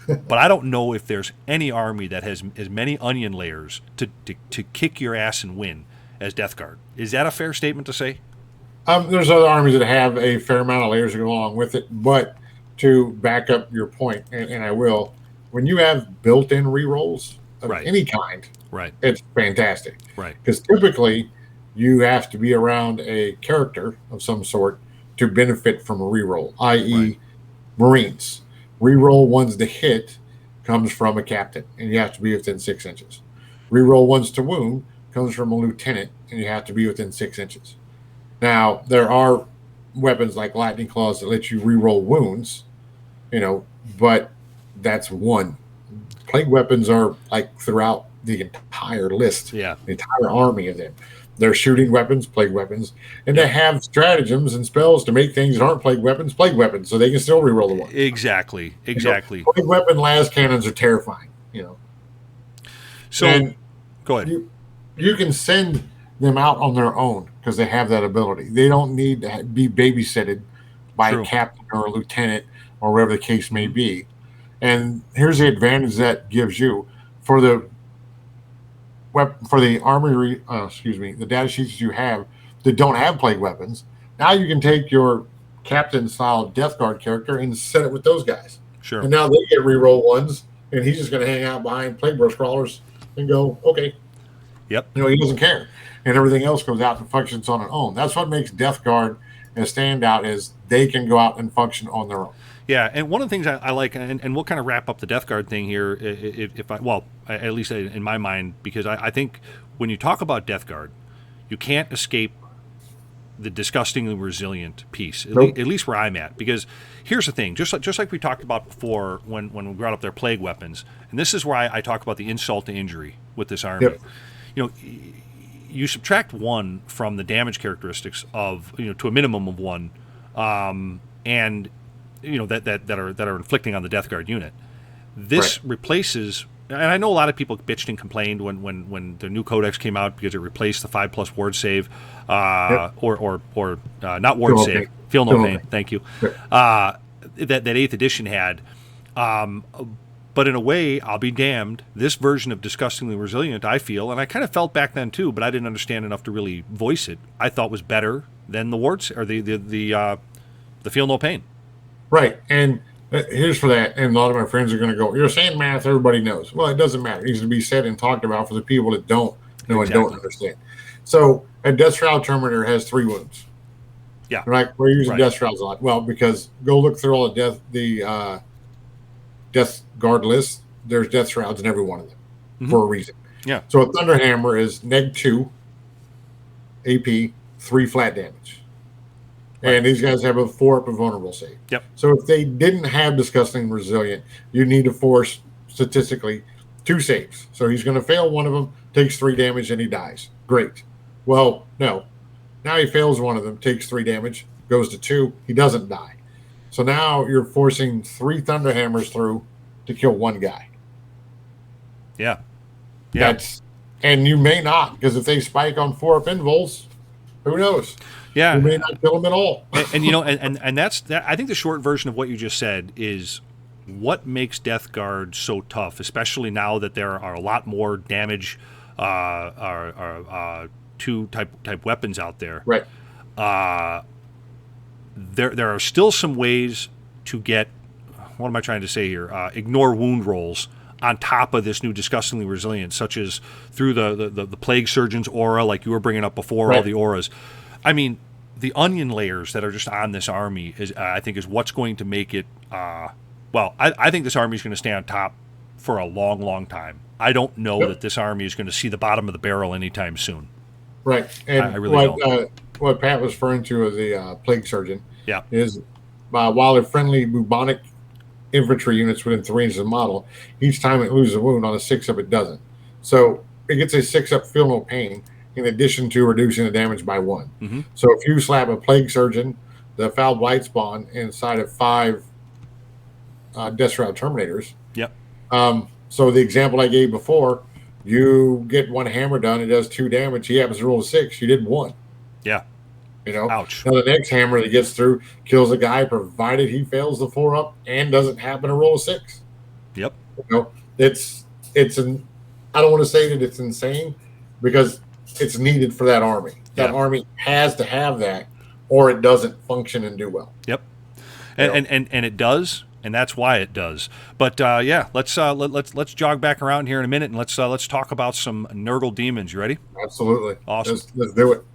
But I don't know if there's any army that has as many onion layers to kick your ass and win as Death Guard. Is that a fair statement to say? There's other armies that have a fair amount of layers that go along with it, but to back up your point, and I will, when you have built-in rerolls of any kind, it's fantastic. Right. Because typically you have to be around a character of some sort to benefit from a reroll, i.e. Marines. Reroll ones to hit comes from a captain, and you have to be within 6 inches. Reroll ones to wound comes from a lieutenant, and you have to be within 6 inches. Now, there are weapons like lightning claws that let you reroll wounds, but that's one. Plague weapons are like throughout the entire list, the entire army of them. They're shooting weapons, plague weapons, and they have stratagems and spells to make things that aren't plague weapons, so they can still reroll the one. Exactly. Plague weapon las cannons are terrifying, So, and go ahead. You can send them out on their own because they have that ability. They don't need to be babysitted by a captain or a lieutenant or whatever the case may be. And here's the advantage that gives you for the armory, the data sheets you have that don't have plague weapons. Now you can take your captain style Death Guard character and set it with those guys. Sure. And now they get reroll ones, and he's just going to hang out behind plague brush crawlers and go, okay. Yep. He doesn't care. And everything else goes out and functions on its own. That's what makes Death Guard a standout, is they can go out and function on their own. Yeah, and one of the things I like, and we'll kind of wrap up the Death Guard thing here, at least in my mind, because I think when you talk about Death Guard, you can't escape the disgustingly resilient piece, at least where I'm at. Because here's the thing, just like we talked about before when we brought up their plague weapons, and this is where I talk about the insult to injury with this army. Yep. You subtract 1 from the damage characteristics of, to a minimum of 1, and that are inflicting on the Death Guard unit. This replaces, and I know a lot of people bitched and complained when the new codex came out because it replaced the 5+ ward save, or not ward save, feel no pain. Thank you. That 8th edition had. But in a way, I'll be damned, this version of Disgustingly Resilient, I feel, and I kind of felt back then too, but I didn't understand enough to really voice it, I thought was better than the wards or the Feel No Pain. Right. And here's for that. And a lot of my friends are going to go, you're saying math everybody knows. Well, it doesn't matter. It needs to be said and talked about for the people that don't know and don't understand. So a Death Shroud Terminator has 3 wounds. Yeah. Right. We're using Death Shrouds a lot. Well, because go look through all the Death Guard list, there's Death Shrouds in every one of them for a reason. Yeah. So a Thunderhammer is -2 AP, 3 flat damage. And these guys have a 4 up and vulnerable save. Yep. So if they didn't have Disgusting Resilient, you need to force statistically 2 saves. So he's going to fail one of them, takes 3 damage, and he dies. Great. Well, no. Now he fails one of them, takes 3 damage, goes to 2, he doesn't die. So now you're forcing 3 Thunderhammers through to kill 1 guy. Yeah. And you may not, because if they spike on 4 up invuls, who knows? Yeah, you may not kill them at all. and that's that. I think the short version of what you just said is what makes Death Guard so tough, especially now that there are a lot more damage, 2 type weapons out there. Right. There are still some ways to get. What am I trying to say here? Ignore wound rolls on top of this new Disgustingly Resilient, such as through the Plague Surgeon's aura, like you were bringing up before, all the auras. I mean, the onion layers that are just on this army is, I think, is what's going to make it. I think this army is going to stay on top for a long, long time. I don't know that this army is going to see the bottom of the barrel anytime soon. Right, and I really don't. What Pat was referring to as the Plague Surgeon, is while they're friendly bubonic infantry units within 3 inches of the model, each time it loses a wound on a 6-up, it doesn't. So it gets a 6-up Feel No Pain, in addition to reducing the damage by 1. Mm-hmm. So if you slap a Plague Surgeon, the Foul Blight Spawn, inside of 5 Death Shroud Terminators. Yep. So the example I gave before, you get 1 hammer done, it does 2 damage. He happens to roll a 6, you did 1. Yeah. You know, Ouch. now the next hammer that gets through kills a guy, provided he fails the 4-up and doesn't happen to roll a 6. Yep. You know, it's an. I don't want to say that it's insane because it's needed for that army. That army has to have that, or it doesn't function and do well. Yep. And it does, and that's why it does. But let's jog back around here in a minute, and let's talk about some Nurgle demons. You ready? Absolutely. Awesome. Let's do it.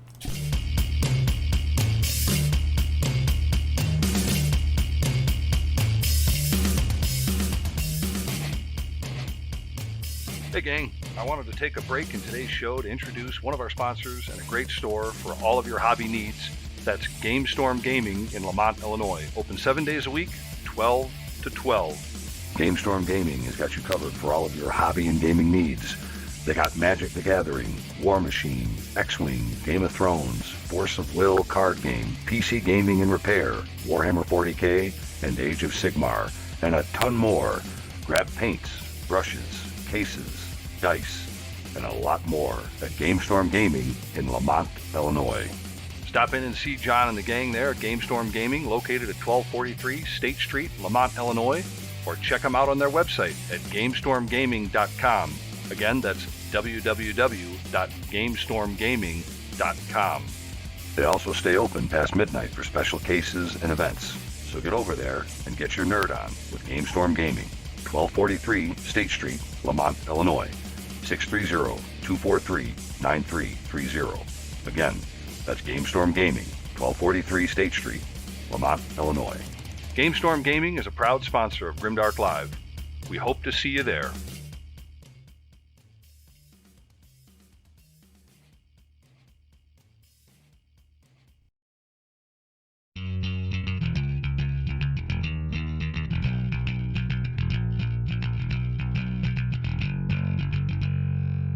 Hey gang, I wanted to take a break in today's show to introduce one of our sponsors and a great store for all of your hobby needs. That's GameStorm Gaming in Lamont, Illinois. Open 7 days a week, 12 to 12. GameStorm Gaming has got you covered for all of your hobby and gaming needs. They got Magic the Gathering, War Machine, X-Wing, Game of Thrones, Force of Will card game, PC gaming and repair, Warhammer 40K, and Age of Sigmar, and a ton more. Grab paints, brushes, cases, dice, and a lot more at GameStorm Gaming in Lamont, Illinois. Stop in and see John and the gang there at GameStorm Gaming, located at 1243 State Street, Lamont, Illinois, or check them out on their website at GameStormGaming.com. Again, that's www.GameStormGaming.com. They also stay open past midnight for special cases and events. So get over there and get your nerd on with GameStorm Gaming, 1243 State Street, Lamont, Illinois, 630-243-9330. Again, that's GameStorm Gaming, 1243 State Street, Lamont, Illinois. GameStorm Gaming is a proud sponsor of Grimdark Live. We hope to see you there.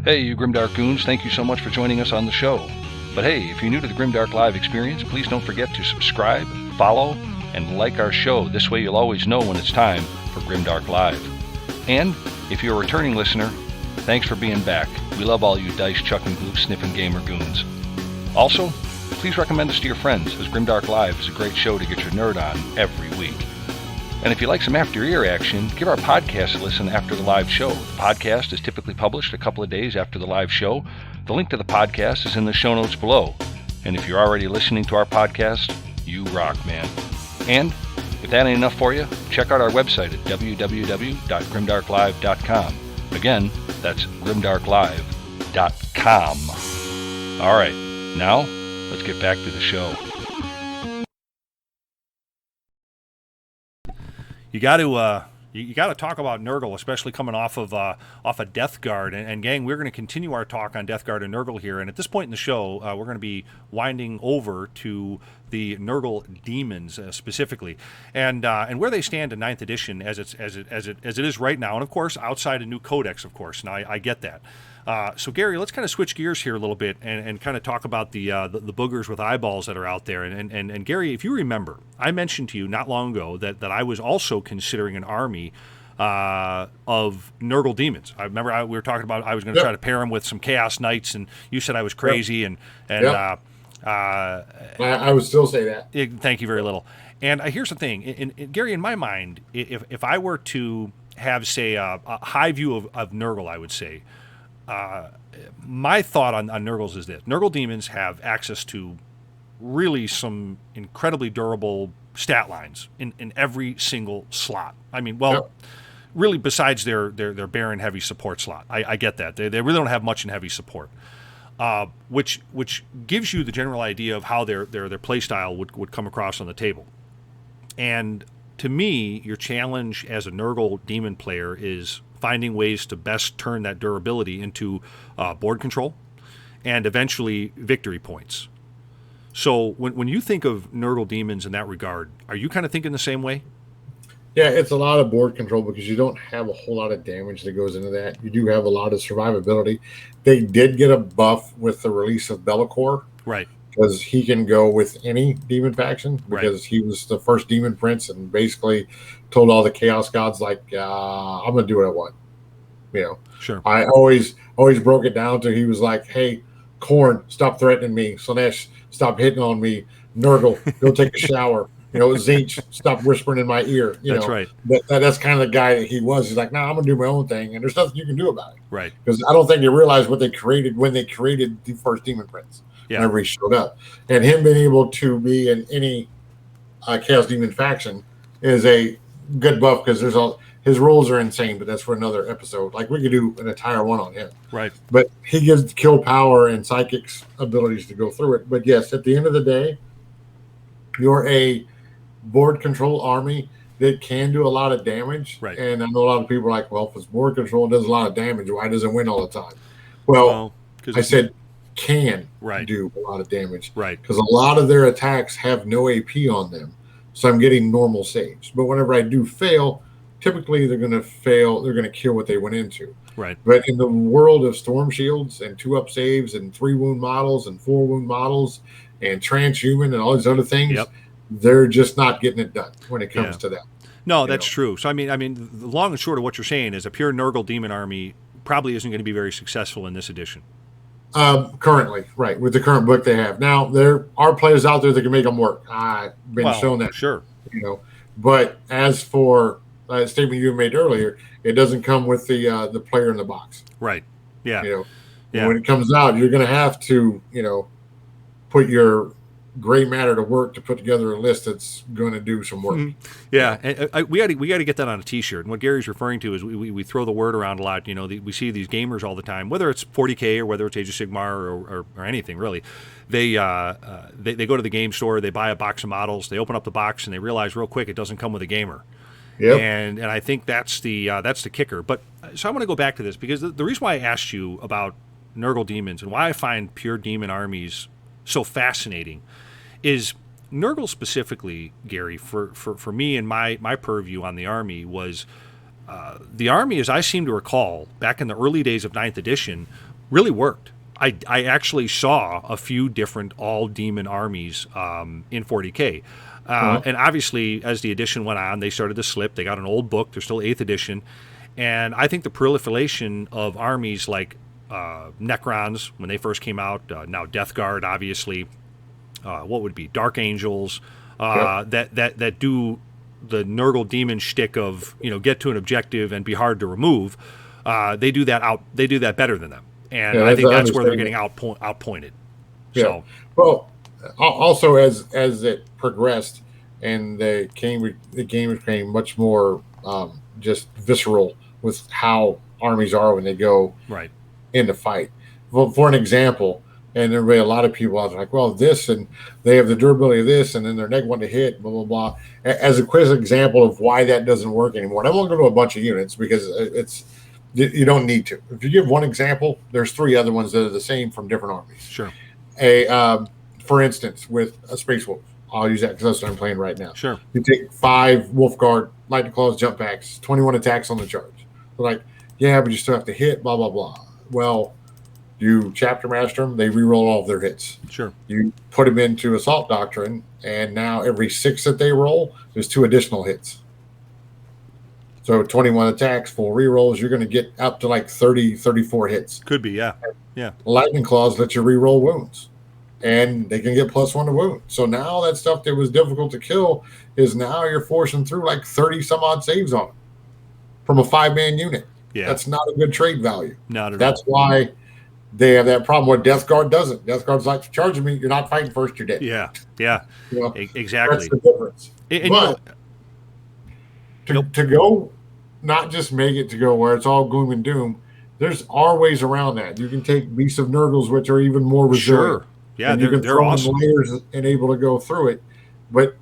Hey, you Grimdark goons, thank you so much for joining us on the show. But hey, if you're new to the Grimdark Live experience, please don't forget to subscribe, follow, and like our show. This way you'll always know when it's time for Grimdark Live. And if you're a returning listener, thanks for being back. We love all you dice-chucking, glue-sniffing gamer goons. Also, please recommend us to your friends, as Grimdark Live is a great show to get your nerd on every week. And if you like some after-ear action, give our podcast a listen after the live show. The podcast is typically published a couple of days after the live show. The link to the podcast is in the show notes below. And if you're already listening to our podcast, you rock, man. And if that ain't enough for you, check out our website at www.grimdarklive.com. Again, that's grimdarklive.com. All right, now let's get back to the show. You got to talk about Nurgle, especially coming off of Death Guard. And gang, we're going to continue our talk on Death Guard and Nurgle here. And at this point in the show, we're going to be winding over to the Nurgle demons specifically, and where they stand in 9th edition as it is right now. And of course, outside a new codex, of course. Now I get that. So Gary, let's kind of switch gears here a little bit and kind of talk about the boogers with eyeballs that are out there. And Gary, if you remember, I mentioned to you not long ago that I was also considering an army of Nurgle demons. I remember we were talking about I was going to try to pair them with some Chaos Knights, and you said I was crazy, I would still say that. Thank you very little. And here's the thing, Gary, in my mind, if I were to have, say, a high view of Nurgle, I would say, my thought on Nurgles is this. Nurgle demons have access to really some incredibly durable stat lines in every single slot. I mean, really besides their Baron heavy support slot. I get that. They really don't have much in heavy support. Which gives you the general idea of how their play style would come across on the table. And to me, your challenge as a Nurgle demon player is finding ways to best turn that durability into board control and eventually victory points. So when you think of Nurgle demons in that regard, are you kind of thinking the same way? Yeah, it's a lot of board control because you don't have a whole lot of damage that goes into that. You do have a lot of survivability. They did get a buff with the release of Be'lakor. Right. Because he can go with any demon faction because he was the first demon prince and basically told all the chaos gods, like, I'm going to do what I want. You know, sure. I always broke it down to he was like, hey, Corn, stop threatening me. Slanesh, stop hitting on me. Nurgle, go take a shower. Zinch, stop whispering in my ear. That's right. That's kind of the guy that he was. He's like, no, I'm gonna do my own thing, and there's nothing you can do about it. Right. Because I don't think they realized what they created when they created the first Demon Prince. Yeah. Whenever he showed up, and him being able to be in any Chaos Demon faction is a good buff because his rules are insane, but that's for another episode. Like we could do an entire one on him. Right. But he gives kill power and psychics abilities to go through it. But yes, at the end of the day, you're a board control army that can do a lot of damage. Right. And I know a lot of people are like, well, if it's board control, it does a lot of damage. Why does it win all the time? Well, I said can do a lot of damage. Right. Because a lot of their attacks have no AP on them. So I'm getting normal saves. But whenever I do fail, typically they're going to fail. They're going to kill what they went into. Right. But in the world of storm shields and 2-up saves and 3-wound models and 4-wound models and transhuman and all these other things, they're just not getting it done when it comes to that. No, that's true. So, I mean, the long and short of what you're saying is a pure Nurgle demon army probably isn't going to be very successful in this edition. Currently, right, with the current book they have. Now, there are players out there that can make them work. I've been shown that. Sure. But as for a statement you made earlier, it doesn't come with the player in the box. Right. Yeah. When it comes out, you're going to have to, put your gray matter to work to put together a list that's going to do some work. Yeah, and we got to get that on a T-shirt. And what Gary's referring to is we throw the word around a lot. We see these gamers all the time, whether it's 40K or whether it's Age of Sigmar or anything really. They go to the game store, they buy a box of models, they open up the box, and they realize real quick it doesn't come with a gamer. Yep. And I think that's the kicker. But so I want to go back to this because the reason why I asked you about Nurgle demons and why I find pure demon armies so fascinating is Nurgle specifically, Gary, for me and my purview on the army was the army, as I seem to recall, back in the early days of 9th edition, really worked. I actually saw a few different all-demon armies in 40K. And obviously, as the edition went on, they started to slip. They got an old book. They're still 8th edition. And I think the proliferation of armies like Necrons, when they first came out, now Death Guard, obviously, what would be Dark Angels, that do the Nurgle demon shtick of get to an objective and be hard to remove. They do that better than them, and I think that's where they're getting outpointed. Yeah. So, well, also as it progressed and the game became much more just visceral with how armies are when they go into fight. Well, for an example. And there were a lot of people out there like, well, this, and they have the durability of this, and then their neg one to hit, blah, blah, blah. As a quick example of why that doesn't work anymore. And I won't go to a bunch of units because you don't need to. If you give one example, there's 3 other ones that are the same from different armies. Sure. For instance, with a Space Wolf, I'll use that because that's what I'm playing right now. Sure. You take 5 Wolf Guard, Lightning Claws, jump packs, 21 attacks on the charge. They're like, yeah, but you still have to hit, blah, blah, blah. Well, you chapter master them, they reroll all of their hits. Sure. You put them into Assault Doctrine, and now every 6 that they roll, there's 2 additional hits. So 21 attacks, 4 rerolls, you're going to get up to like 30, 34 hits. Could be, yeah. Lightning Claws let you reroll wounds, and they can get +1 to wound. So now that stuff that was difficult to kill is now you're forcing through like 30 some odd saves on them from a 5-man unit. Yeah. That's not a good trade value. Not at all. That's why they have that problem where Death Guard doesn't. Death Guard's like, charging me, you're not fighting first, you're dead. Yeah. That's Exactly. the difference. And to go, not just make it to go where it's all gloom and doom, are ways around that. You can take Beasts of Nurgles, which are even more resilient. Sure. Yeah, and you can they're throw awesome. in layers and able to go through it. But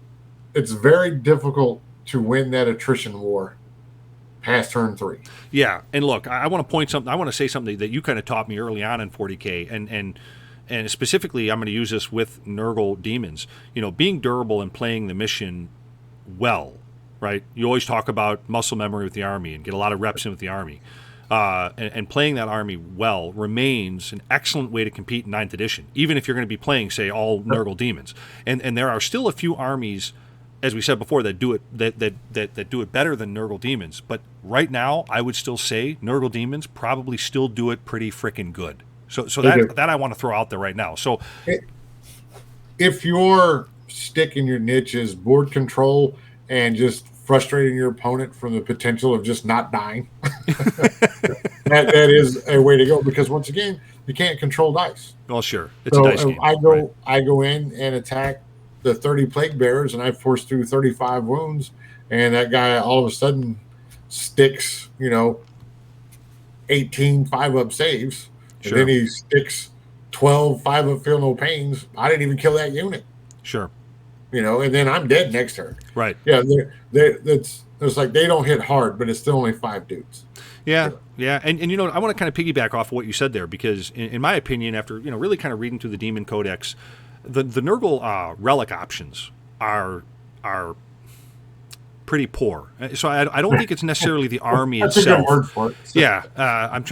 it's very difficult to win that attrition war past turn 3. Yeah, and look, I want to point something. I want to say something that you kind of taught me early on in 40K, and specifically, I'm going to use this with Nurgle demons. Being durable and playing the mission well, right? You always talk about muscle memory with the army and get a lot of reps in with the army, and playing that army well remains an excellent way to compete in 9th edition, even if you're going to be playing, say, all Nurgle demons. And there are still a few armies, as we said before, that do it that do it better than Nurgle demons. But right now, I would still say Nurgle demons probably still do it pretty freaking good. So They do. that I want to throw out there right now. So If your stick in your niche is board control and just frustrating your opponent from the potential of just not dying, that is a way to go, because once again, you can't control dice. well, sure, it's So a dice game. I go in and attack the 30 plague bearers, and I force through 35 wounds, and that guy all of a sudden sticks, 18 5-up saves, Sure. and then he sticks 12 5-up feel no pains. I didn't even kill that unit, Sure, and then I'm dead next turn. right. Yeah, it's like they don't hit hard, but it's still only 5 dudes. Yeah, yeah, and I want to kind of piggyback off of what you said there, because in my opinion, after really kind of reading through the Demon Codex, the Nurgle relic options are pretty poor. So I don't think it's necessarily the army That's itself. a good word for it. Yeah, I'm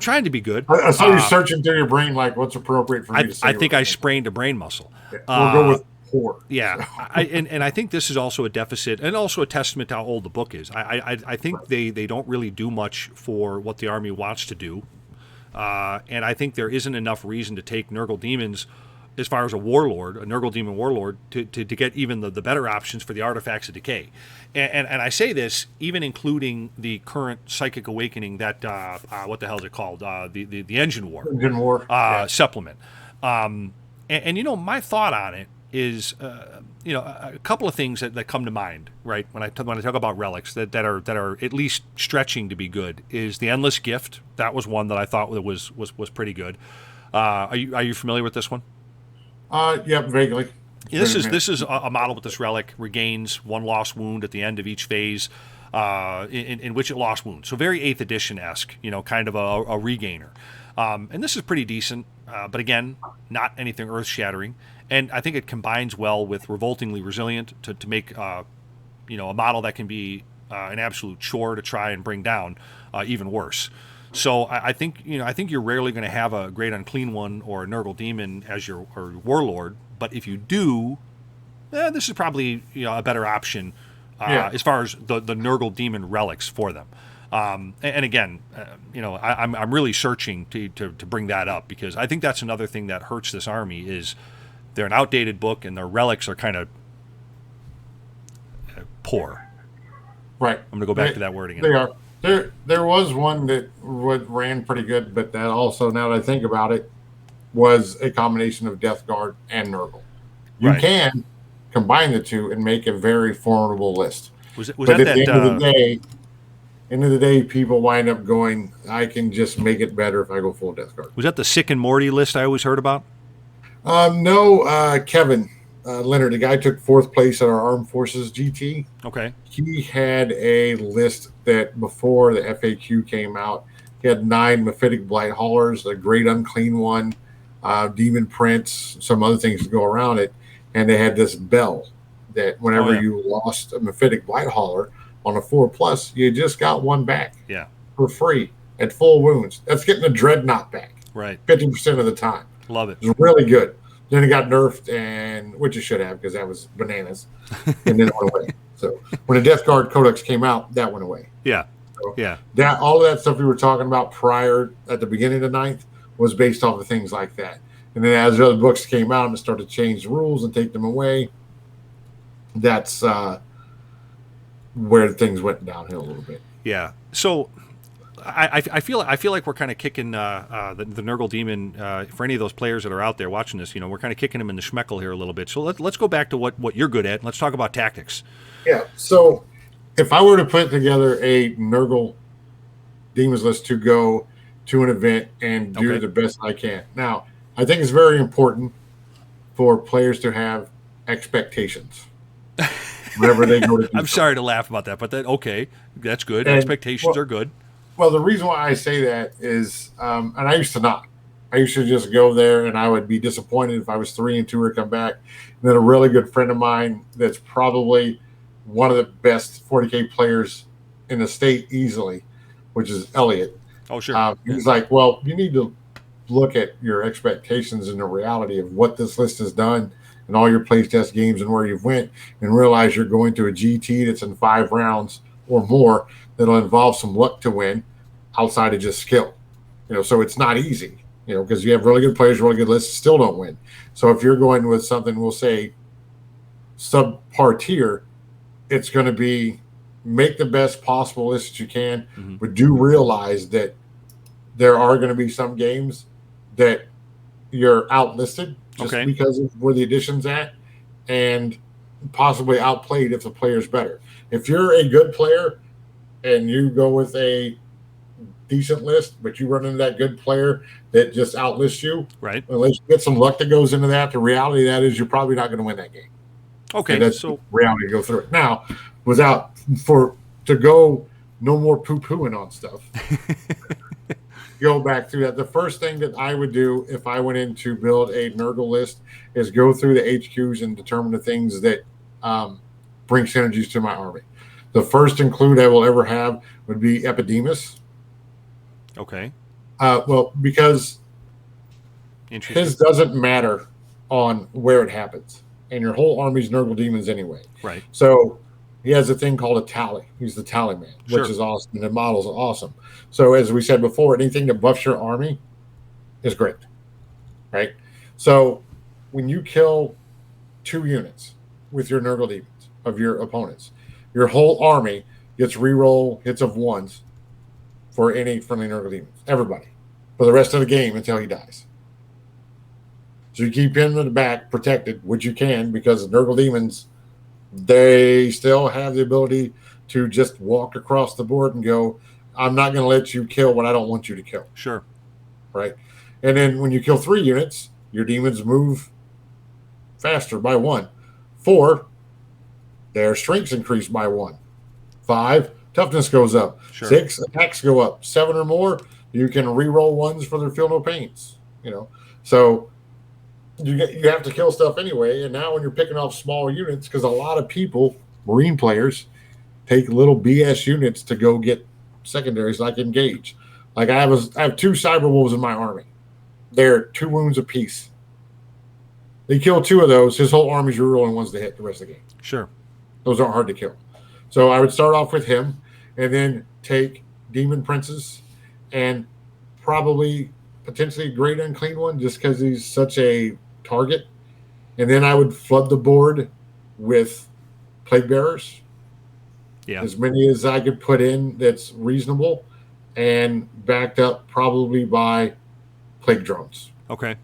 trying to be good. I saw you searching through your brain like, what's appropriate for me to say? I think I sprained a brain muscle. We'll go with poor. Yeah, and I think this is also a deficit, and also a testament to how old the book is. I think they don't really do much for what the army wants to do, and I think there isn't enough reason to take Nurgle demons as far as a Nurgle demon warlord, to get even the better options for the artifacts of decay. And I say this even including the current psychic awakening that what the hell is it called, the Engine War supplement. And my thought on it is, a couple of things that come to mind, right, when I talk about relics that are at least stretching to be good, is the Endless Gift. That was one that I thought was pretty good. Are you familiar with this one? Yep, vaguely. Yeah, this is a model with this relic regains 1 lost wound at the end of each phase, in which it lost wounds. So very 8th edition-esque, kind of a regainer. And this is pretty decent, but again, not anything earth-shattering. And I think it combines well with Revoltingly Resilient to make a model that can be an absolute chore to try and bring down, even worse. So I think you're rarely going to have a Great Unclean One or a Nurgle Demon as your warlord, but if you do, this is probably a better option as far as the Nurgle Demon relics for them. And again, I'm really searching to bring that up, because I think that's another thing that hurts this army is they're an outdated book and their relics are kind of poor. Right. I'm going to go back to that word again. They are. There was one that ran pretty good, but that also, now that I think about it, was a combination of Death Guard and Nurgle. You can combine the two and make a very formidable list. Was but that at the end of the day, people wind up going, I can just make it better if I go full Death Guard. Was that the Sick and Morty list I always heard about? No, Kevin Leonard, the guy took 4th place at our Armed Forces GT. Okay. He had a list that before the FAQ came out, he had 9 Mephitic Blight Haulers, a Great Unclean One, Demon Prince, some other things to go around it. And they had this bell that whenever you lost a Mephitic Blight Hauler on a 4+, you just got 1 back. Yeah. For free at full wounds. That's getting a Dreadnought back. Right. 50% of the time. Love it. It was really good. Then it got nerfed, and which it should have, because that was bananas, and then it went away. So when the Death Guard Codex came out, that went away. Yeah, so yeah. That all of that stuff we were talking about prior at the beginning of the 9th was based off of things like that. And then as the other books came out and started to change the rules and take them away, that's where things went downhill a little bit. Yeah. So I feel like we're kind of kicking the Nurgle Demon for any of those players that are out there watching this. We're kind of kicking them in the schmeckle here a little bit. So let's go back to what you're good at, and let's talk about tactics. Yeah. So if I were to put together a Nurgle Demons list to go to an event and do the best I can. Now, I think it's very important for players to have expectations whenever they go to do I'm sorry to laugh about that, but that's good. And, expectations are good. Well, the reason why I say that is, and I used to not. I used to just go there, and I would be disappointed if I was 3-2 or come back. And then a really good friend of mine that's probably one of the best 40K players in the state easily, which is Elliot. Oh, sure. He's like, well, you need to look at your expectations and the reality of what this list has done and all your playtest games and where you've went, and realize you're going to a GT that's in 5 rounds or more that'll involve some luck to win outside of just skill. So it's not easy. because you have really good players, really good lists, still don't win. So if you're going with something, we'll say subpar tier, it's going to be make the best possible list that you can, but do realize that there are going to be some games that you're outlisted just because of where the addition's at, and possibly outplayed if the player's better. If you're a good player and you go with a decent list, but you run into that good player that just outlists you, right? Unless you get some luck that goes into that, the reality of that is you're probably not going to win that game. Okay, and that's so reality to go through it. Now, to go no more poo-pooing on stuff, go back through that. The first thing that I would do if I went in to build a Nurgle list is go through the HQs and determine the things that bring synergies to my army. The first include I will ever have would be Epidemus. Okay. Well, because his doesn't matter on where it happens, and your whole army's Nurgle demons anyway. Right. So he has a thing called a tally. He's the tally man, which is awesome. And the models are awesome. So as we said before, anything that buffs your army is great, right? So when you kill 2 units with your Nurgle demons of your opponents, your whole army gets reroll hits of 1s for any friendly Nurgle demons. Everybody. For the rest of the game until he dies. So you keep him in the back protected, which you can, because the Nurgle demons, they still have the ability to just walk across the board and go, I'm not going to let you kill what I don't want you to kill. Sure. Right? And then when you kill 3 units, your demons move faster by 1. 4, their strengths increase by 1. 5, toughness goes up. Sure. 6, attacks go up. 7 or more, you can re-roll 1s for their feel no pains. So you have to kill stuff anyway. And now when you're picking off small units, because a lot of people, Marine players, take little BS units to go get secondaries like Engage. Like I have 2 Cyber Wolves in my army. They're 2 wounds apiece. They kill 2 of those. His whole army's rerolling 1s to hit the rest of the game. Sure. Those aren't hard to kill. So I would start off with him and then take Demon Princes and probably potentially Great Unclean One just because he's such a target. And then I would flood the board with Plague Bearers. Yeah. As many as I could put in that's reasonable, and backed up probably by Plague Drones. Okay.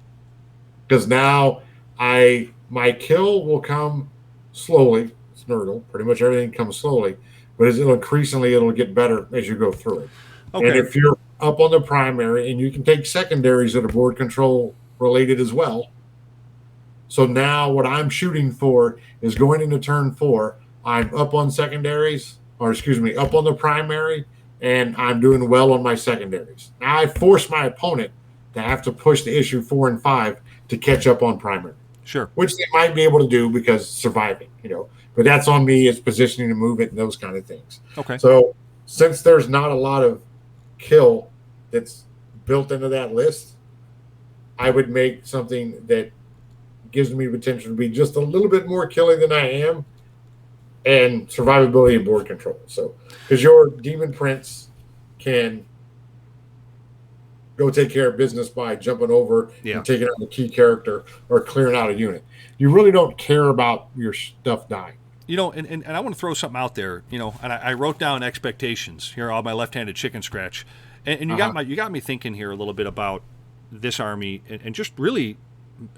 Because now my kill will come slowly. It's Nurgle. Pretty much everything comes slowly. But it'll get better as you go through it. Okay. And if you're up on the primary, and you can take secondaries that are board control related as well. So now what I'm shooting for is going into turn 4. I'm up on secondaries, up on the primary, and I'm doing well on my secondaries. Now I force my opponent to have to push the issue 4 and 5 to catch up on primary. Sure. Which they might be able to do because surviving, But that's on me. It's positioning to move it and those kind of things. Okay. So since there's not a lot of kill that's built into that list, I would make something that gives me potential to be just a little bit more killing than I am, and survivability and board control. So, because your Demon Prince can go take care of business by jumping over and taking out a key character or clearing out a unit. You really don't care about your stuff dying. And I want to throw something out there, and I wrote down expectations here on my left-handed chicken scratch. And you got me thinking here a little bit about this army and just really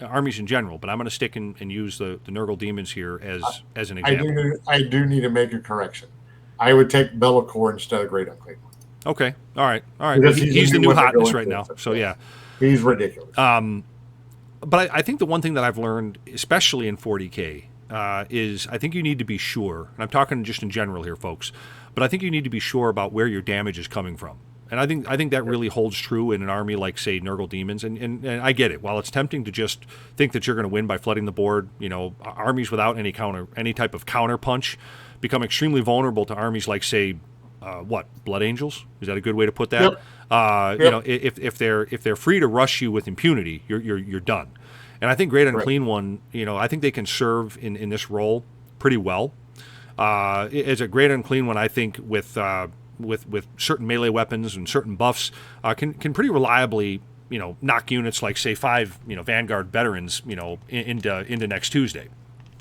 armies in general, but I'm going to stick and use the Nurgle demons here as an example. I do need to make a correction. I would take Be'lakor instead of Great Unclean. Okay. All right. Well, he's the new hotness right now. So, yeah. He's ridiculous. But I think the one thing that I've learned, especially in 40K, is I think you need to be sure, and I'm talking just in general here, folks, but I think you need to be sure about where your damage is coming from. And I think that really holds true in an army like, say, Nurgle Demons. And I get it. While it's tempting to just think that you're going to win by flooding the board, armies without any type of counter punch become extremely vulnerable to armies like, say, Blood Angels? Is that a good way to put that? Yep. If they're free to rush you with impunity, you're done. And I think Great Unclean One, I think they can serve in this role pretty well. As a Great Unclean One, I think with certain melee weapons and certain buffs, can pretty reliably knock units like, say, 5, Vanguard veterans, into next Tuesday.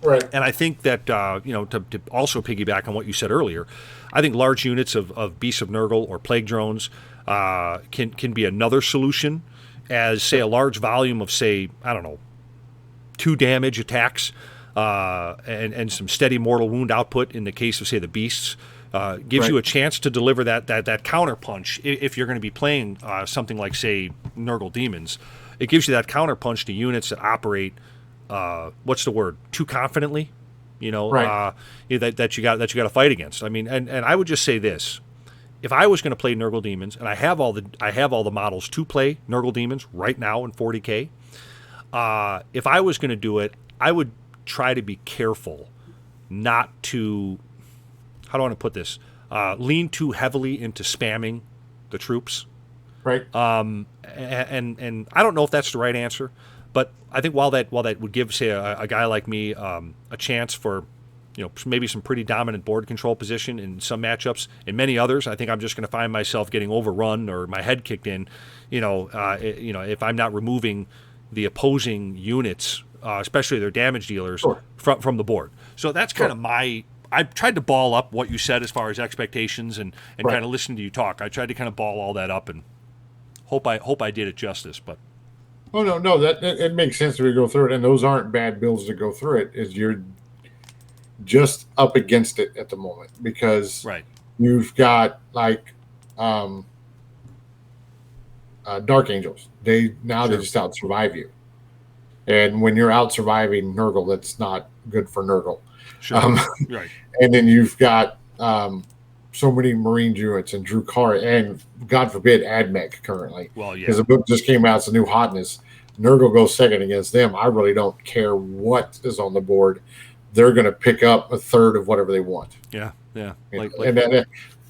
Right. And I think that, to also piggyback on what you said earlier, I think large units of Beasts of Nurgle or Plague Drones can be another solution as, say, a large volume of, say, 2 damage attacks and some steady mortal wound output in the case of, say, the Beasts. Gives you a chance to deliver that counter punch if you're going to be playing something like, say, Nurgle Demons. It gives you that counter punch to units that operate, too confidently, that you got to fight against. I mean, and I would just say this: if I was going to play Nurgle Demons, and I have all the models to play Nurgle Demons right now in 40K, if I was going to do it, I would try to be careful not to. How do I want to put this? Lean too heavily into spamming the troops. Right. And I don't know if that's the right answer, but I think while that would give, say, a guy like me a chance for, maybe some pretty dominant board control position in some matchups, in many others, I think I'm just going to find myself getting overrun or my head kicked in, if I'm not removing the opposing units, especially their damage dealers, from the board. So that's kind of I tried to ball up what you said as far as expectations and kind of listen to you talk. I tried to kind of ball all that up and hope I did it justice. But no, that it makes sense to go through it, and those aren't bad builds to go through it. Is you're just up against it at the moment because you've got like Dark Angels. They just out survive you, and when you're out surviving Nurgle, that's not good for Nurgle. Sure. Right. And then you've got so many Marine Druids and Drukari and, God forbid, AdMech currently. Well, yeah. Because the book just came out, it's a new hotness. Nurgle goes second against them. I really don't care what is on the board. They're going to pick up a third of whatever they want. Yeah. And then,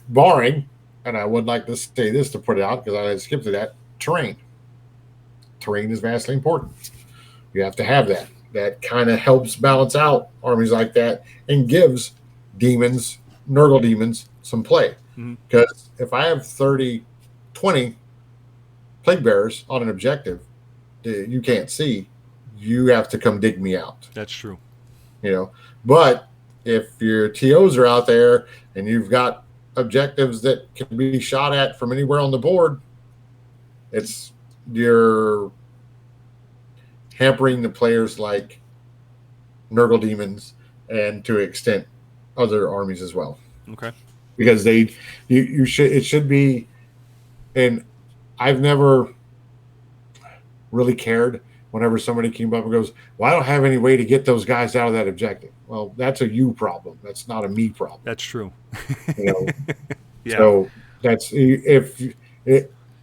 barring, and I would like to say this to put it out because I had skipped to that, terrain. Terrain is vastly important. You have to have that. That kind of helps balance out armies like that and gives Nurgle Demons, some play. Because if I have 20 Plague Bearers on an objective that you can't see, you have to come dig me out. That's true. But if your TOs are out there and you've got objectives that can be shot at from anywhere on the board, you're hampering the players like Nurgle Demons and to an extent other armies as well. Okay. Because it should be, and I've never really cared whenever somebody came up and goes, well, I don't have any way to get those guys out of that objective. Well, that's a you problem. That's not a me problem. That's true. Yeah. So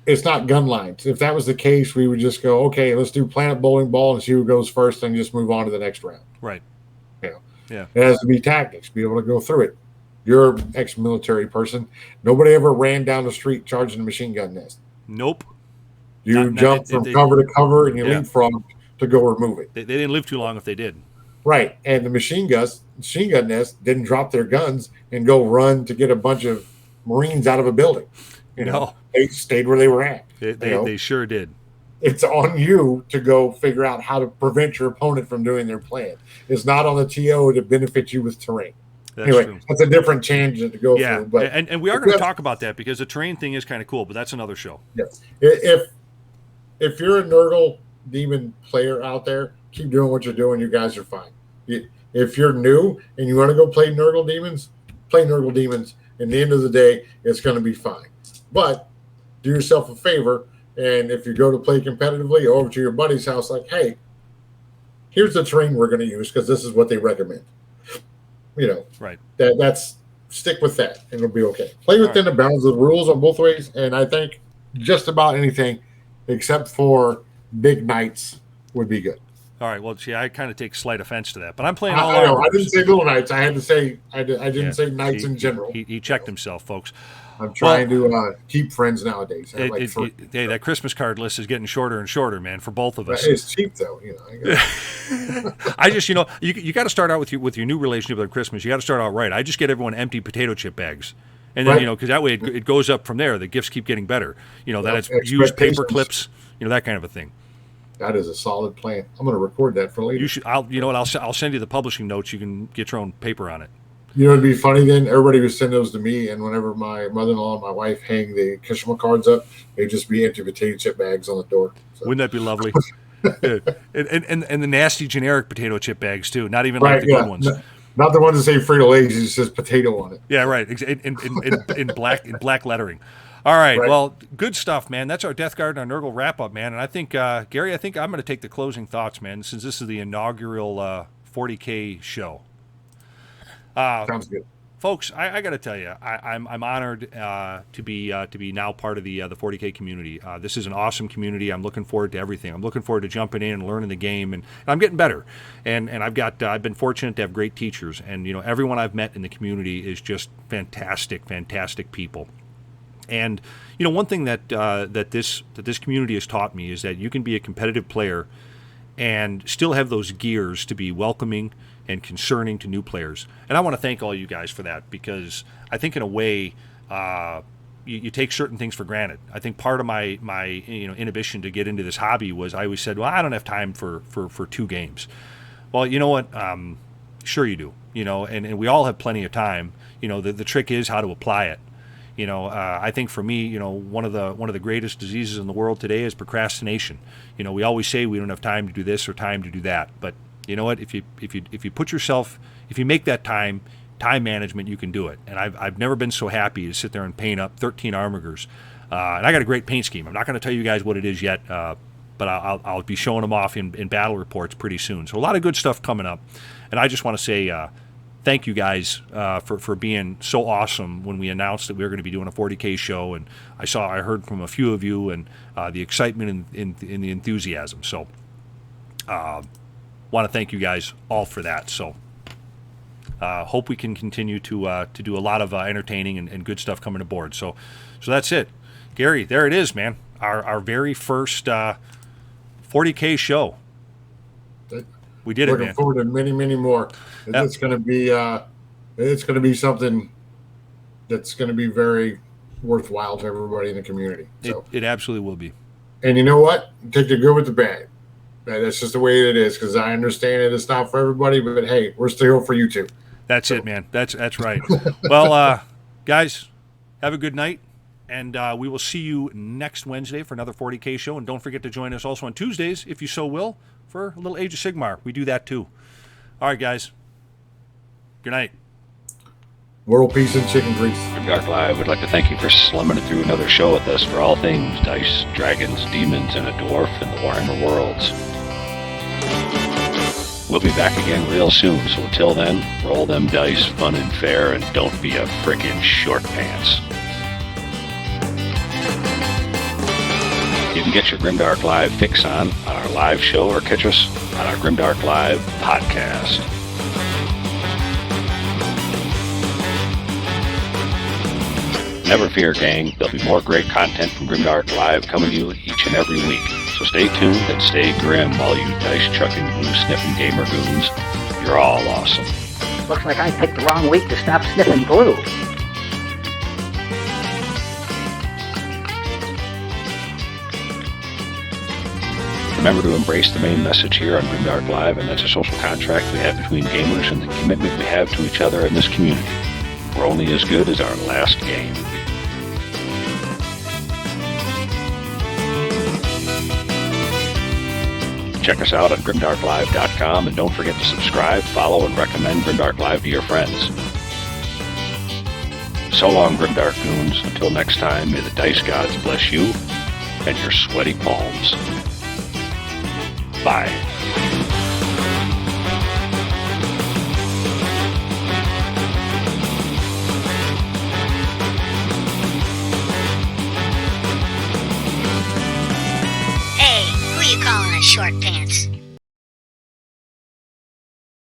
it's not gun lines. If that was the case, we would just go, okay, let's do Planet Bowling Ball and see who goes first and just move on to the next round. Right. Yeah. It has to be tactics, be able to go through it. You're an ex-military person. Nobody ever ran down the street charging a machine gun nest. Nope. You jump from cover to cover and you leapfrog to go remove it. They didn't live too long if they did. Right. And the machine gun nest didn't drop their guns and go run to get a bunch of Marines out of a building. They stayed where they were at. They sure did. It's on you to go figure out how to prevent your opponent from doing their plan. It's not on the TO to benefit you with terrain. True. That's a different tangent to go through. But and we are going to talk about that because the terrain thing is kind of cool, but that's another show. Yes. If you're a Nurgle Demon player out there, keep doing what you're doing. You guys are fine. If you're new and you want to go play Nurgle Demons, play Nurgle Demons. At the end of the day, it's going to be fine. But do yourself a favor, and if you go to play competitively over to your buddy's house, like, hey, here's the terrain we're going to use because this is what they recommend. Right. That's stick with that, and it'll be okay. Play within the bounds of the rules on both ways, and I think just about anything except for big knights would be good. All right. Well, see, I kind of take slight offense to that, but I'm playing all. I didn't say little knights. I had to say I didn't say knights in general. He checked himself, folks. I'm trying to keep friends nowadays. Hey, that Christmas card list is getting shorter and shorter, man, for both of us. It's cheap though, I just, you got to start out with your new relationship with Christmas. You got to start out right. I just get everyone empty potato chip bags, and then because that way it goes up from there. The gifts keep getting better. That it's used paper clips. that kind of a thing. That is a solid plan. I'm going to record that for later. You should. I'll send you the publishing notes. You can get your own paper on it. You know, it'd be funny then. Everybody would send those to me, and whenever my mother-in-law and my wife hang the Kishima cards up, they'd just be empty potato chip bags on the door. So. Wouldn't that be lovely? and the nasty generic potato chip bags too. Not even like the good ones. Not the ones that say Frito-Lay's. It says potato on it. Yeah, right. In black lettering. All right. Well, good stuff, man. That's our Death Guard and our Nurgle wrap-up, man. And I think, Gary, I'm going to take the closing thoughts, man, since this is the inaugural 40K show. Sounds good. Folks, I got to tell you, I'm honored to be now part of the 40K community. This is an awesome community. I'm looking forward to everything. I'm looking forward to jumping in and learning the game, and I'm getting better. And I've been fortunate to have great teachers, and everyone I've met in the community is just fantastic people. And one thing that this community has taught me is that you can be a competitive player and still have those gears to be welcoming and concerning to new players. And I want to thank all you guys for that, because I think in a way you take certain things for granted. I think part of my inhibition to get into this hobby was I always said, well, I don't have time for 2 games. Well, you know what? Sure you do. And we all have plenty of time. The trick is how to apply it. I think for me, one of the greatest diseases in the world today is procrastination. We always say we don't have time to do this or time to do that, but you know what? If you make that time management, you can do it. And I've never been so happy to sit there and paint up 13 Armigers. And I got a great paint scheme. I'm not going to tell you guys what it is yet, but I'll be showing them off in battle reports pretty soon. So a lot of good stuff coming up. And I just want to say thank you guys for being so awesome when we announced that we were going to be doing a 40K show. And I heard from a few of you, and the excitement and the enthusiasm. So want to thank you guys all for that. So hope we can continue to do a lot of entertaining and good stuff coming aboard. So that's it. Gary, there it is, man. Our very first 40K show. We did it, man. Looking forward to many, many more. Yep. It's going to be something that's going to be very worthwhile to everybody in the community. So it absolutely will be. And you know what? Take the good with the bad. That's just the way it is, because I understand it's not for everybody, but hey, we're still here for you too. That's it, man. That's right. Well, guys, have a good night, and we will see you next Wednesday for another 40K show. And don't forget to join us also on Tuesdays, if you so will, for a little Age of Sigmar. We do that too. All right, guys. Good night. World peace and chicken grease. Grimdark Live would like to thank you for slumming it through another show with us for all things dice, dragons, demons, and a dwarf in the Warhammer worlds. We'll be back again real soon, so until then, roll them dice, fun and fair, and don't be a frickin' short pants. You can get your Grimdark Live fix on our live show, or catch us on our Grimdark Live podcast. Never fear, gang. There'll be more great content from Grimdark Live coming to you each and every week. So stay tuned and stay grim, all you dice-chucking, glue-sniffing gamer goons. You're all awesome. Looks like I picked the wrong week to stop sniffing glue. Remember to embrace the main message here on Grimdark Live, and that's a social contract we have between gamers and the commitment we have to each other in this community. We're only as good as our last game. Check us out on grimdarklive.com, and don't forget to subscribe, follow, and recommend Grimdark Live to your friends. So long, Grimdark Goons. Until next time, may the dice gods bless you and your sweaty palms. Bye. Hey, who you calling a short pants?